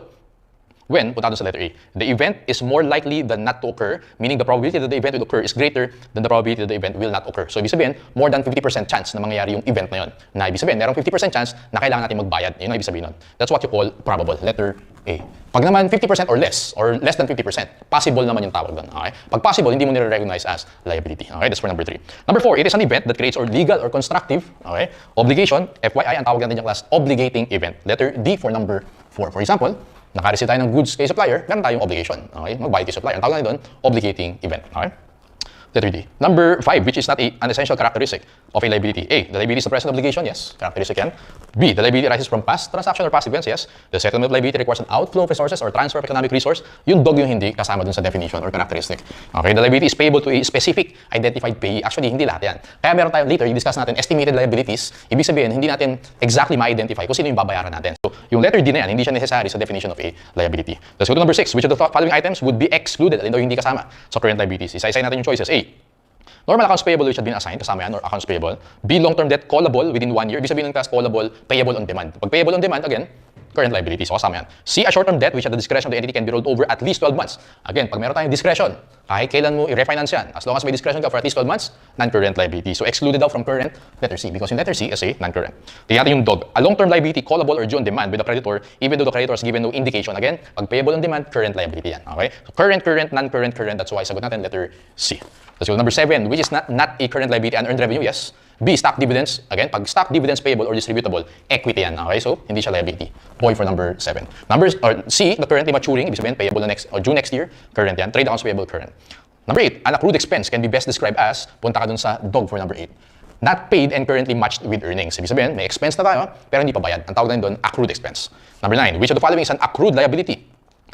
When, punta doon sa letter A, the event is more likely than not to occur, meaning the probability that the event will occur is greater than the probability that the event will not occur. So, ibig sabihin, more than 50% chance na mangyayari yung event na yun. Na ibig sabihin, merong 50% chance na kailangan natin magbayad. Yun ang ibig sabihin nun. That's what you call probable. Letter A. Pag naman 50% or less than 50%, possible naman yung tawag doon. Okay? Pag possible, hindi mo nire-recognize as liability. Okay? That's for number 3. Number 4, it is an event that creates or legal or constructive, okay, obligation. FYI, ang tawag natin yung class, obligating event. Letter D for number 4. For example, naka-receive tayo ng goods kay supplier, meron tayong obligation. Okay? Mag-buy kay supplier. Ang tawag na doon, obligating event. Okay? Letter D. Number 5, which is not an essential characteristic of a liability. A, the liability is the present obligation, yes, characteristic yan. B, the liability arises from past transaction or past events, yes. The settlement of liability requires an outflow of resources or transfer of economic resource. Yung dog yung hindi kasama dun sa definition or characteristic. Okay, the liability is payable to a specific identified payee. Actually, hindi lahat yan. Kaya meron tayo later, i-discuss natin estimated liabilities. Ibig sabihin, hindi natin exactly ma-identify kung sino yung babayaran natin. So, yung letter D na yan, hindi siya necessary sa definition of a liability. Let's go to number 6, which of the following items would be excluded? Alin daw hindi kasama sa current liabilities? Isa-isa natin yung choices. A, normal accounts payable which had been assigned, kasama yan, or accounts payable. B, long-term debt callable within 1 year. Ibig sabihin ng class callable, payable on demand. Pag payable on demand, again, current liabilities. So, kasama yan. C, a short-term debt which at the discretion of the entity can be rolled over at least 12 months. Again, pag meron tayong discretion, kahit kailan mo i-refinance yan, as long as may discretion ka for at least 12 months, non-current liability. So, excluded daw from current, letter C, because in letter C is a non-current. Tingnan natin yung dog. A long-term liability callable or due on demand with the creditor, even though the creditor has given no indication. Again, pag payable on demand, current liability yan. Okay? So, current, non-current, current. That's why sagot natin letter C. Let's go. Number 7, which is not a current liability, unearned revenue, yes. B, stock dividends. Again, pag stock dividends payable or distributable, equity yan. Okay, so hindi siya liability. Boy for number 7. C, the currently maturing, ibig sabihin payable next or due next year, current yan. Trade accounts payable, current. Number 8, an accrued expense can be best described as, punta ka dun sa dog for number 8. Not paid and currently matched with earnings. Ibig sabihin, may expense na tayo, pero hindi pa bayad. Ang tawag na doon, accrued expense. Number 9, which of the following is an accrued liability?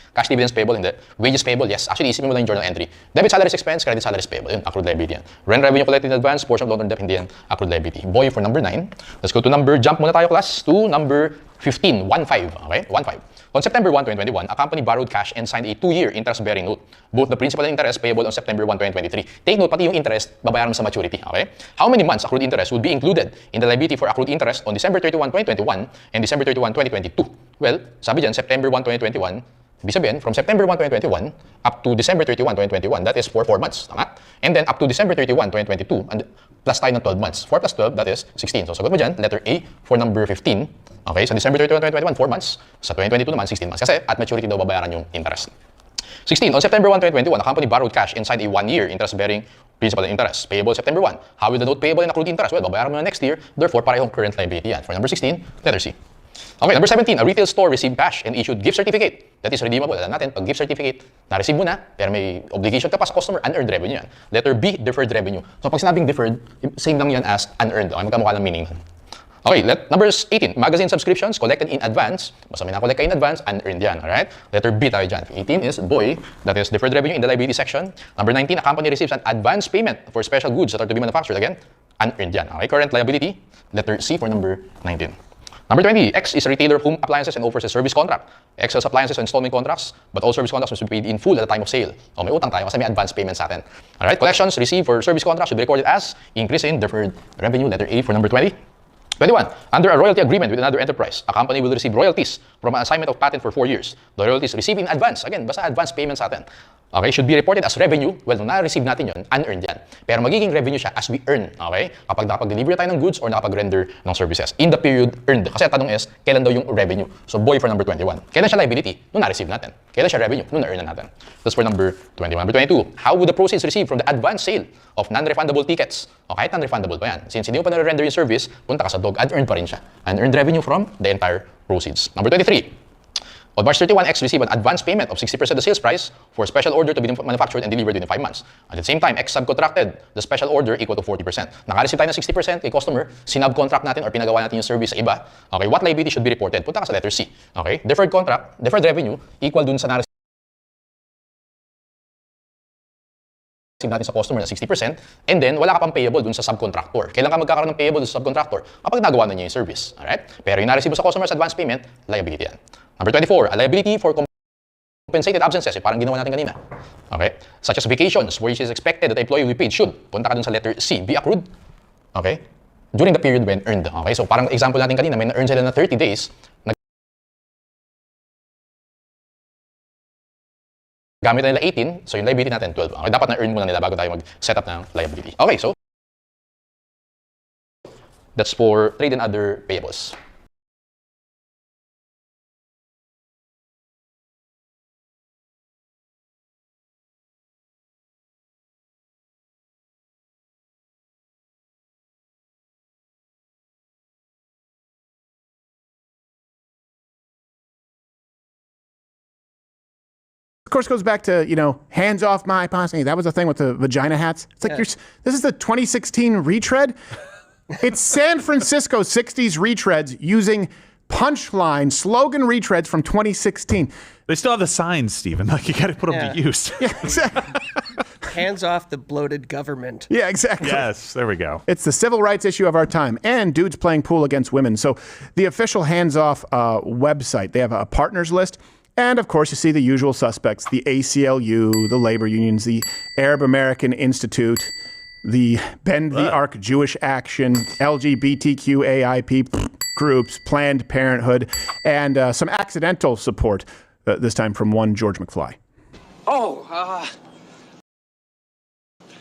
Cash dividends payable, hindi. Wages payable, yes. Actually, isipin mo lang yung journal entry. Debit salaries expense, credit salaries payable. Yun, accrued liability yan. Rent revenue collected in advance, portion of long-term debt, hindi yan. Accrued liability. Boy for number 9. Let's go to jump muna tayo class, to number 15, 1-5. Okay, 1-5. On September 1, 2021, a company borrowed cash and signed a 2-year interest-bearing note. Both the principal and interest payable on September 1, 2023. Take note, pati yung interest, babayaran mo sa maturity. Okay? How many months accrued interest would be included in the liability for accrued interest on December 31, 2021 and December 31, 2022? Well, sabi dyan, September 1, 2021, ibig sabihin, from September 1, 2021 up to December 31, 2021, that is for 4 months. Tama? And then up to December 31, 2022, and plus tayo ng 12 months. 4 plus 12, that is 16. So sagot mo dyan, letter A for number 15. Okay, sa December 31, 2021, 4 months. Sa 2022 naman, 16 months. Kasi at maturity daw babayaran yung interest. 16. On September 1, 2021, a company borrowed cash inside a 1-year interest-bearing principal and interest. Payable September 1. How will the note payable and accrued interest? Well, babayaran mo na next year. Therefore, parehong current liability yan. For number 16, letter C. Okay, number 17, a retail store received cash and issued gift certificate that is redeemable. Alam natin, pag gift certificate, na-receive mo na, pero may obligation ka pa sa customer, unearned revenue yan. Letter B, deferred revenue. So pag sinabing deferred, same lang yan as unearned. Okay, magkamukha ng meaning. Okay, numbers 18, magazine subscriptions collected in advance. Basta may nakolect ka in advance, unearned yan. Alright? Letter B tayo dyan. 18 is boy, that is deferred revenue in the liability section. Number 19, a company receives an advance payment for special goods that are to be manufactured. Again, unearned yan. Okay, current liability, letter C for number 19. Number 20, X is a retailer of home appliances and offers a service contract. X sells appliances and installment contracts, but all service contracts must be paid in full at the time of sale. O may utang tayo kasi may advance payment sa atin. Alright, collections received for service contracts should be recorded as increase in deferred revenue, letter A for number 20. 21. Under a royalty agreement with another enterprise, a company will receive royalties from an assignment of patent for 4 years. The royalties received in advance, again, basta advance payment sa atin. Okay, should be reported as revenue. Well, nung na-receive natin yun, unearned yan. Pero magiging revenue siya as we earn. Okay? Kapag nakapag-deliver tayo ng goods or nakapag-render ng services. In the period earned. Kasi ang tanong is, kailan daw yung revenue? So, boy for number 21. Kailan siya liability? Nung na-receive natin. Kailan siya revenue? Nung na-earn na natin. That's for number 21. Number 22. How would the proceeds received from the advance sale of non-refundable tickets? O kahit non-refundable pa yan. Since hindi mo pa na-render yung service, punta ka sa dog, unearned pa rin siya. Unearned revenue from the entire proceeds. Number 23. On March 31, X received an advance payment of 60% of the sales price for a special order to be manufactured and delivered within 5 months. At the same time, X subcontracted the special order equal to 40%. Naka-receive tayo ng 60% kay customer, sinubcontract natin or pinagawa natin yung service sa iba. Okay, what liability should be reported? Punta ka sa letter C. Okay, deferred revenue equal dun sa na-receive natin sa customer na 60% and then wala ka pang payable dun sa subcontractor. Kailan ka magkakaroon ng payable dun sa subcontractor? Kapag nagawa na niya yung service. Alright? Pero yung na-receive sa customer's advance payment, liability yan. Number 24, a liability for compensated absences. Parang ginawa natin kanina. Okay? Such as vacations, where it is expected that the employee will be paid, should. Punta ka dun sa letter C, be accrued. Okay? During the period when earned. Okay? So parang example natin kanina, may na-earn sila na 30 days, gamit na nila 18, so yung liability natin 12. Okay? Dapat na-earn muna nila bago tayo mag-set up ng liability. Okay, so that's for trade and other payables. of course, goes back to, hands off my posse. That was the thing with the vagina hats. It's like, this is the 2016 retread. It's San Francisco 60s retreads using punchline slogan retreads from 2016. They still have the signs, Stephen. Like, you got to put them to use. Yeah, exactly. Hands off the bloated government. Yeah, exactly. Yes, there we go. It's the civil rights issue of our time. And dudes playing pool against women. So the official Hands Off website, they have a partners list. And, of course, you see the usual suspects, the ACLU, the labor unions, the Arab American Institute, the Bend the Arc Jewish Action, LGBTQAIP groups, Planned Parenthood, and some accidental support, this time from one George McFly.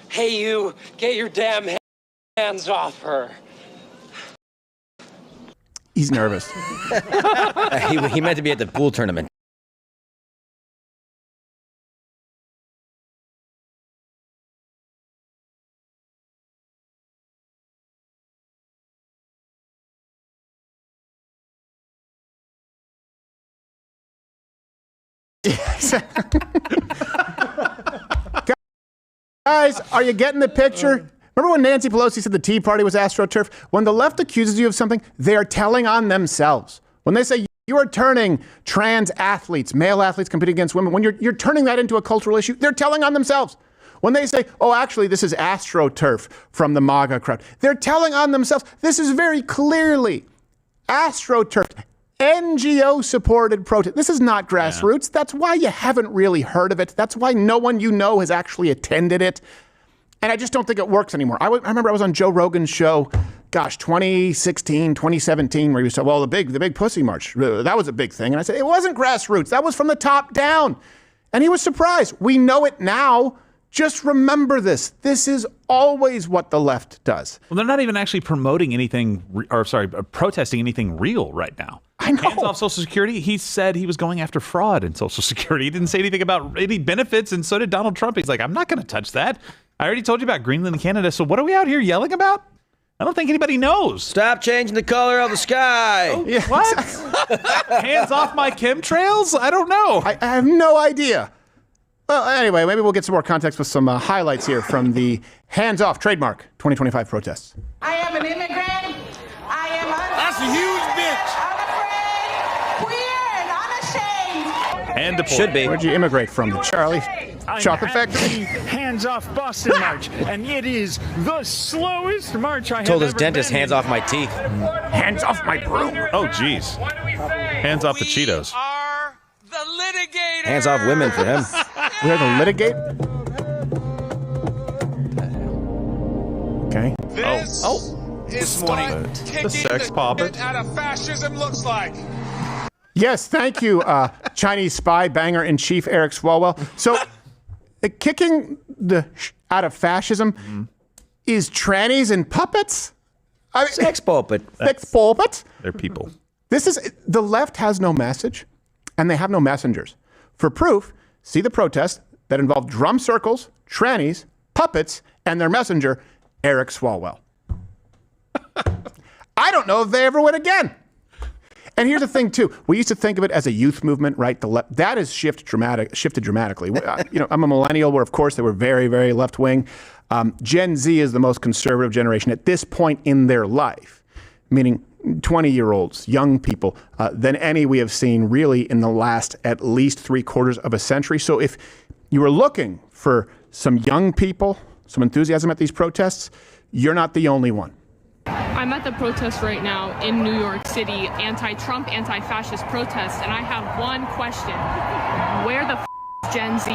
Hey, you, get your damn hands off her. He's nervous. He meant to be at the pool tournament. Guys, are you getting the picture? Remember when Nancy Pelosi said the Tea Party was AstroTurf? When the left accuses you of something, they are telling on themselves. When they say you are turning trans athletes, male athletes competing against women, when you're turning that into a cultural issue, they're telling on themselves. When they say, oh, actually, this is AstroTurf from the MAGA crowd, they're telling on themselves. This is very clearly AstroTurf. NGO-supported protest. This is not grassroots. Yeah. That's why you haven't really heard of it. That's why no one has actually attended it. And I just don't think it works anymore. I remember I was on Joe Rogan's show, 2016, 2017, where he said, well, the big pussy march, that was a big thing. And I said, it wasn't grassroots. That was from the top down. And he was surprised. We know it now. Just remember this. This is always what the left does. Well, they're not even actually promoting anything, protesting anything real right now. I know. Hands off Social Security. He said he was going after fraud in Social Security. He didn't say anything about any benefits, and so did Donald Trump. He's like, I'm not going to touch that. I already told you about Greenland and Canada, so what are we out here yelling about? I don't think anybody knows. Stop changing the color of the sky. Oh, yeah. What? Hands off my chemtrails? I don't know. I have no idea. Well, anyway, maybe we'll get some more context with some highlights here from the Hands Off trademark 2025 protests. I am an immigrant. I am That's a huge bitch. unafraid, queer, and unashamed. And deported. Should be. Where'd you immigrate from? The Charlie Chocolate Factory? Hands Off Boston March, and it is the slowest march I have Told his ever dentist, been hands off my teeth. Hands off my broom. Oh, geez. Hands off the Cheetos. Are the litigators. Hands off women for him. We're going to litigate? Okay. This is what The sex puppet. out of fascism looks like. Yes, thank you, Chinese spy banger-in-chief Eric Swalwell. So, kicking the out of fascism is trannies and puppets? I mean, Sex pulpit. sex puppets? They're people. The left has no message, and they have no messengers. For proof, see the protest that involved drum circles, trannies, puppets, and their messenger, Eric Swalwell. I don't know if they ever win again. And here's the thing, too. We used to think of it as a youth movement, right? That has shifted dramatically. I'm a millennial where, of course, they were very, very left-wing. Gen Z is the most conservative generation at this point in their life, meaning 20-year-olds, young people, than any we have seen really in the last at least 3/4 of a century. So if you were looking for some young people, some enthusiasm at these protests, you're not the only one. I'm at the protest right now in New York City, anti-Trump, anti-fascist protest, and I have one question. Where the is Gen Z?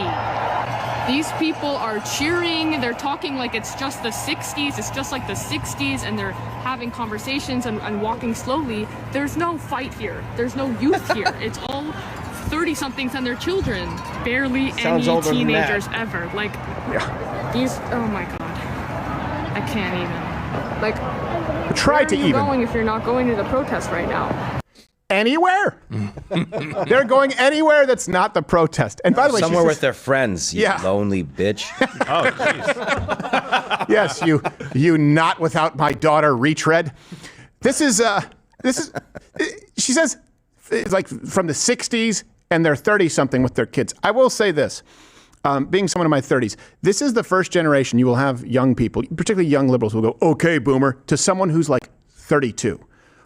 These people are cheering, they're talking like it's just the 60s, it's just like the 60s, and they're having conversations and walking slowly. There's no fight here. There's no youth here. It's all 30-somethings and their children. Barely Sounds any older than teenagers that. ever. Like, these, oh my God. I can't even. Like, Try to where are you even. going if you're not going to the protest right now? Anywhere. They're going anywhere that's not the protest. And by the way, Somewhere with their friends, you Yeah. lonely bitch. Oh, jeez. yes, you not without my daughter retread. This is she says it's like from the 60s and they're 30-something with their kids. I will say this. Being someone in my 30s, this is the first generation you will have young people, particularly young liberals, who will go, okay, boomer, to someone who's like 32.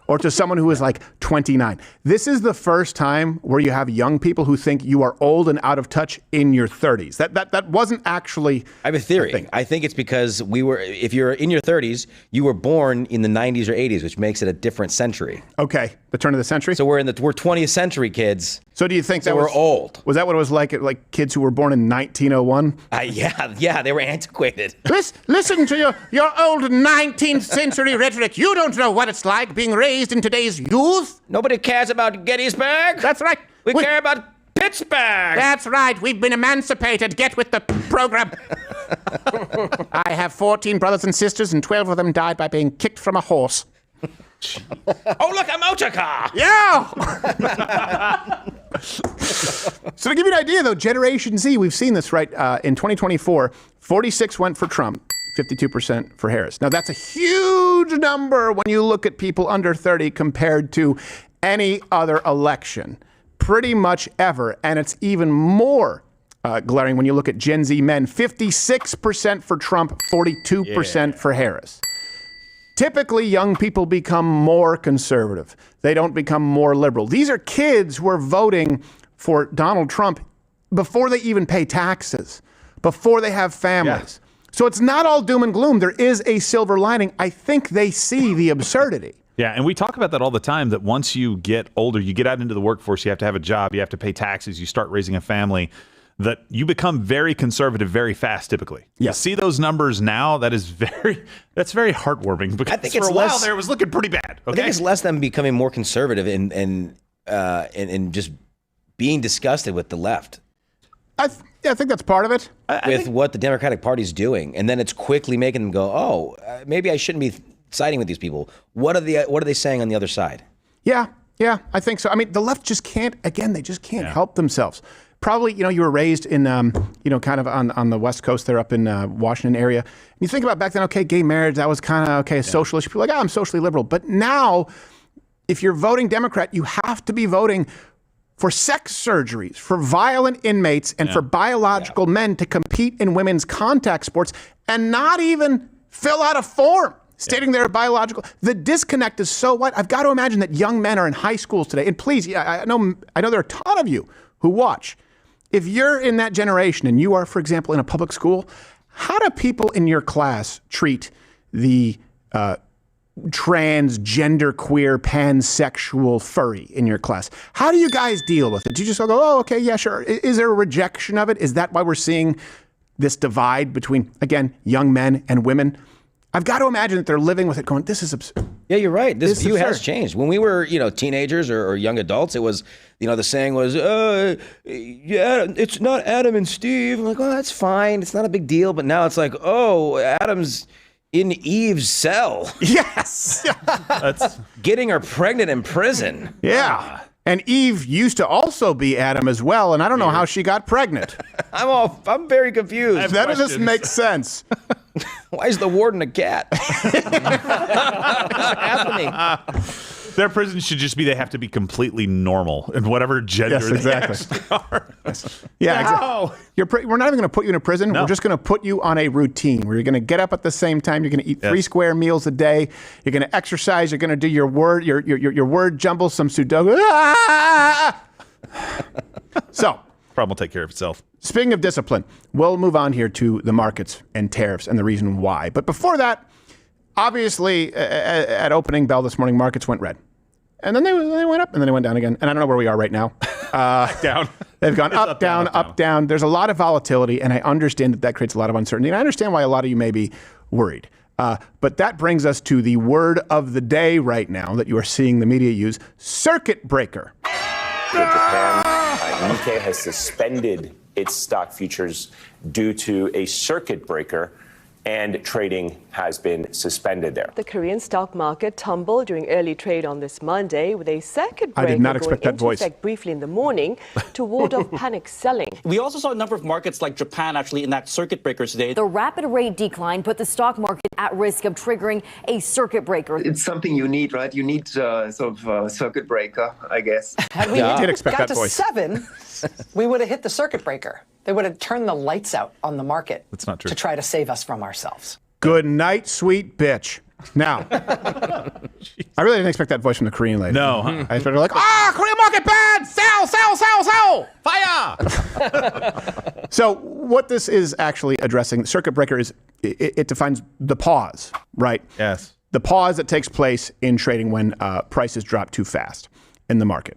Or to someone who is like 29. This is the first time where you have young people who think you are old and out of touch in your 30s. That wasn't actually. I have a theory. I think it's because if you're in your 30s, you were born in the 90s or 80s, which makes it a different century. Okay, the turn of the century. So we're 20th century kids. So do you think that we're old? Was that what it was like kids who were born in 1901? Yeah, they were antiquated. Listen to your old 19th century rhetoric. You don't know what it's like being raised in today's youth. Nobody cares about Gettysburg. That's right. We care about Pittsburgh. That's right. We've been emancipated. Get with the program. I have 14 brothers and sisters, and 12 of them died by being kicked from a horse. Oh, look, a motor car. Yeah. So to give you an idea, though, Generation Z, we've seen this, right? In 2024, 46 went for Trump, 52% for Harris. Now, that's a huge number when you look at people under 30 compared to any other election, pretty much ever. And it's even more glaring when you look at Gen Z men, 56% for Trump, 42% for Harris. Typically, young people become more conservative. They don't become more liberal. These are kids who are voting for Donald Trump before they even pay taxes, before they have families. Yeah. So it's not all doom and gloom. There is a silver lining. I think they see the absurdity. Yeah, and we talk about that all the time, that once you get older, you get out into the workforce, you have to have a job, you have to pay taxes, you start raising a family, that you become very conservative very fast, typically. Yeah. You see those numbers now, that's very heartwarming, because I think for it's a while there, it was looking pretty bad. Okay? I think it's less them becoming more conservative and just being disgusted with the left. I think that's part of it. With what the Democratic Party's doing. And then it's quickly making them go, maybe I shouldn't be siding with these people. What are they saying on the other side? Yeah, I think so. I mean, the left just can't, again, they just can't help themselves. Probably, you were raised in, kind of on the West Coast there, up in Washington area. And you think about back then, okay, gay marriage, that was kind of, a social issue. People are like, I'm socially liberal. But now, if you're voting Democrat, you have to be voting for sex surgeries, for violent inmates, and for biological men to compete in women's contact sports and not even fill out a form stating they're biological. The disconnect is so wide. I've got to imagine that young men are in high schools today. And please, I know there are a ton of you who watch. If you're in that generation and you are, for example, in a public school, how do people in your class treat the transgender, queer, pansexual furry in your class? How do you guys deal with it? Do you just go, oh, okay, yeah, sure. Is there a rejection of it? Is that why we're seeing this divide between, again, young men and women? I've got to imagine that they're living with it going, this is absurd. Yeah, you're right. This view has changed. When we were, teenagers or young adults, it was, the saying was, it's not Adam and Steve. I'm like, well, that's fine. It's not a big deal. But now it's like, oh, Adam's in Eve's cell. Yes. That's getting her pregnant in prison. Yeah. And Eve used to also be Adam as well, and I don't know how she got pregnant. I'm very confused. None of this makes sense. Why is the warden a cat? What's happening? Their prison should just be, they have to be completely normal in whatever gender they actually are. Yeah, exactly. We're not even going to put you in a prison. No. We're just going to put you on a routine where you're going to get up at the same time. You're going to eat 3 square meals a day. You're going to exercise. You're going to do your word jumble, some Sudoku. So, problem will take care of itself. Speaking of discipline, we'll move on here to the markets and tariffs and the reason why. But before that, obviously, at opening bell this morning, markets went red. And then they went up, and then they went down again. And I don't know where we are right now. Down. They've gone up, down. There's a lot of volatility, and I understand that creates a lot of uncertainty. And I understand why a lot of you may be worried. But that brings us to the word of the day right now that you are seeing the media use, circuit breaker. Japan, Nikkei has suspended its stock futures due to a circuit breaker, and trading has been suspended there. The Korean stock market tumbled during early trade on this Monday, with a circuit breaker I did not expect going that into voice. effect briefly in the morning to ward off panic selling. We also saw a number of markets like Japan actually in that circuit breaker today. The rapid rate decline put the stock market at risk of triggering a circuit breaker. It's something you need, right? You need sort of a circuit breaker, I guess. Had we I did expect got that to voice. 7, we would have hit the circuit breaker. They would have turned the lights out on the market. That's not true. To try to save us from ourselves. Good night, sweet bitch. Now, I really didn't expect that voice from the Korean lady. No, huh? I expected like, Korean market bad! Sell, sell, sell, sell! Fire! So what this is actually addressing, circuit breaker is, it defines the pause, right? Yes. The pause that takes place in trading when prices drop too fast in the market.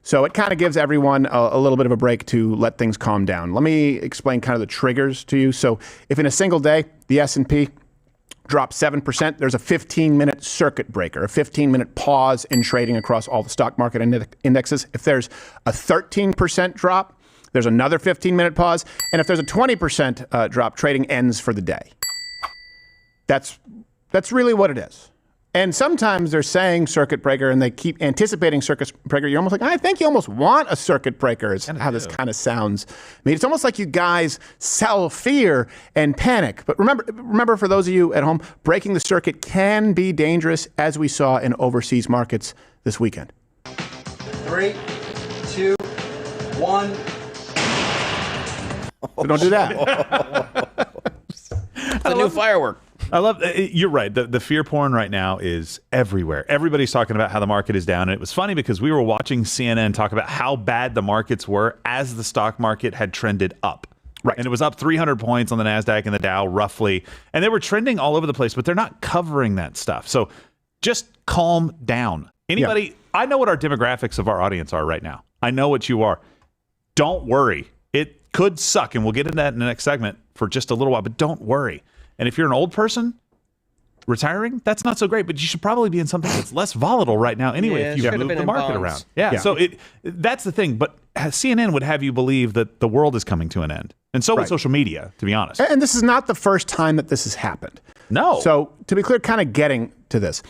So it kind of gives everyone a little bit of a break to let things calm down. Let me explain kind of the triggers to you. So if in a single day, the S&P drops 7%, there's a 15-minute circuit breaker, a 15-minute pause in trading across all the stock market indexes. If there's a 13% drop, there's another 15-minute pause. And if there's a 20% drop, trading ends for the day. That's really what it is. And sometimes they're saying circuit breaker and they keep anticipating circuit breaker. You're almost like, I think you almost want a circuit breaker is how this kind of sounds. I mean, it's almost like you guys sell fear and panic. But remember for those of you at home, breaking the circuit can be dangerous, as we saw in overseas markets this weekend. 3, 2, 1. So don't do that. It's a new firework. I love, you're right. The fear porn right now is everywhere. Everybody's talking about how the market is down. And it was funny because we were watching CNN talk about how bad the markets were as the stock market had trended up. Right. And it was up 300 points on the NASDAQ and the Dow roughly. And they were trending all over the place, but they're not covering that stuff. So just calm down. Anybody, I know what our demographics of our audience are right now. I know what you are. Don't worry. It could suck. And we'll get into that in the next segment for just a little while, but don't worry. And if you're an old person retiring, that's not so great, but you should probably be in something that's less volatile right now anyway if you move the market around. Yeah. So that's the thing. But CNN would have you believe that the world is coming to an end. And so would social media, to be honest. And this is not the first time that this has happened. No. So to be clear, kind of getting to this,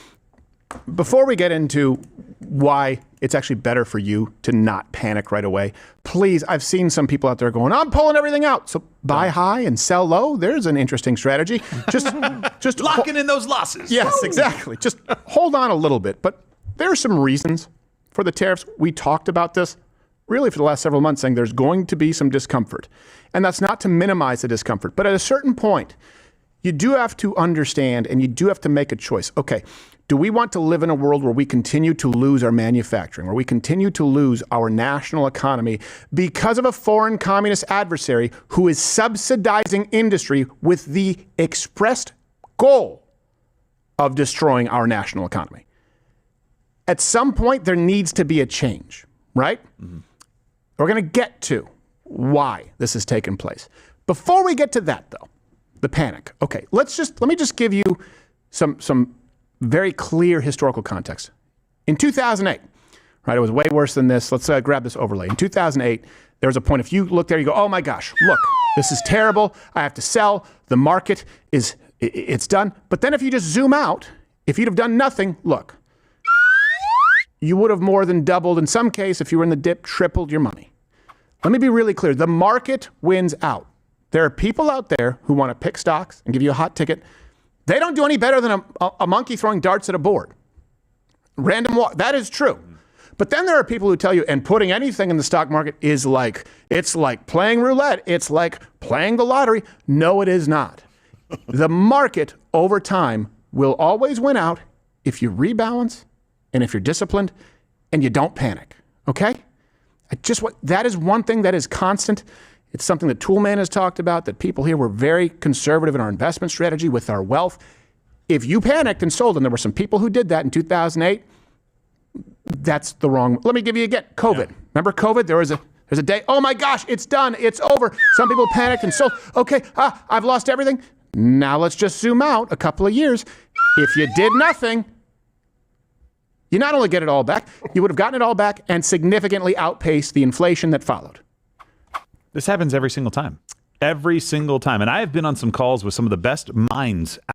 before we get into why it's actually better for you to not panic right away, please, I've seen some people out there going, I'm pulling everything out. So buy high and sell low. There's an interesting strategy. Just locking in those losses. Yes, exactly. Just hold on a little bit. But there are some reasons for the tariffs. We talked about this really for the last several months, saying there's going to be some discomfort. And that's not to minimize the discomfort. But at a certain point, you do have to understand and you do have to make a choice. Okay, do we want to live in a world where we continue to lose our manufacturing, where we continue to lose our national economy because of a foreign communist adversary who is subsidizing industry with the expressed goal of destroying our national economy? At some point, there needs to be a change, right? Mm-hmm. We're going to get to why this has taken place. Before we get to that, though, the panic. Okay, let me just give you some very clear historical context. In 2008, right, it was way worse than this. Let's grab this overlay. In 2008, there was a point, if you look there, you go, oh my gosh, look, this is terrible. I have to sell. The market it's done. But then if you just zoom out, if you'd have done nothing, look, you would have more than doubled. In some case, if you were in the dip, tripled your money. Let me be really clear. The market wins out. There are people out there who want to pick stocks and give you a hot ticket. They don't do any better than a monkey throwing darts at a board. Random walk. That is true. But then there are people who tell you, and putting anything in the stock market is like, it's like playing roulette. It's like playing the lottery. No, it is not. The market over time will always win out if you rebalance and if you're disciplined and you don't panic. Okay? That is one thing that is constant. It's something that Toolman has talked about, that people here were very conservative in our investment strategy with our wealth. If you panicked and sold, and there were some people who did that in 2008, that's the wrong. Let me give you again, COVID. Yeah. Remember COVID? There's a day, oh my gosh, it's done, it's over. Some people panicked and sold. Okay, I've lost everything. Now let's just zoom out a couple of years. If you did nothing, you not only get it all back, you would have gotten it all back and significantly outpaced the inflation that followed. This happens every single time. Every single time. And I have been on some calls with some of the best minds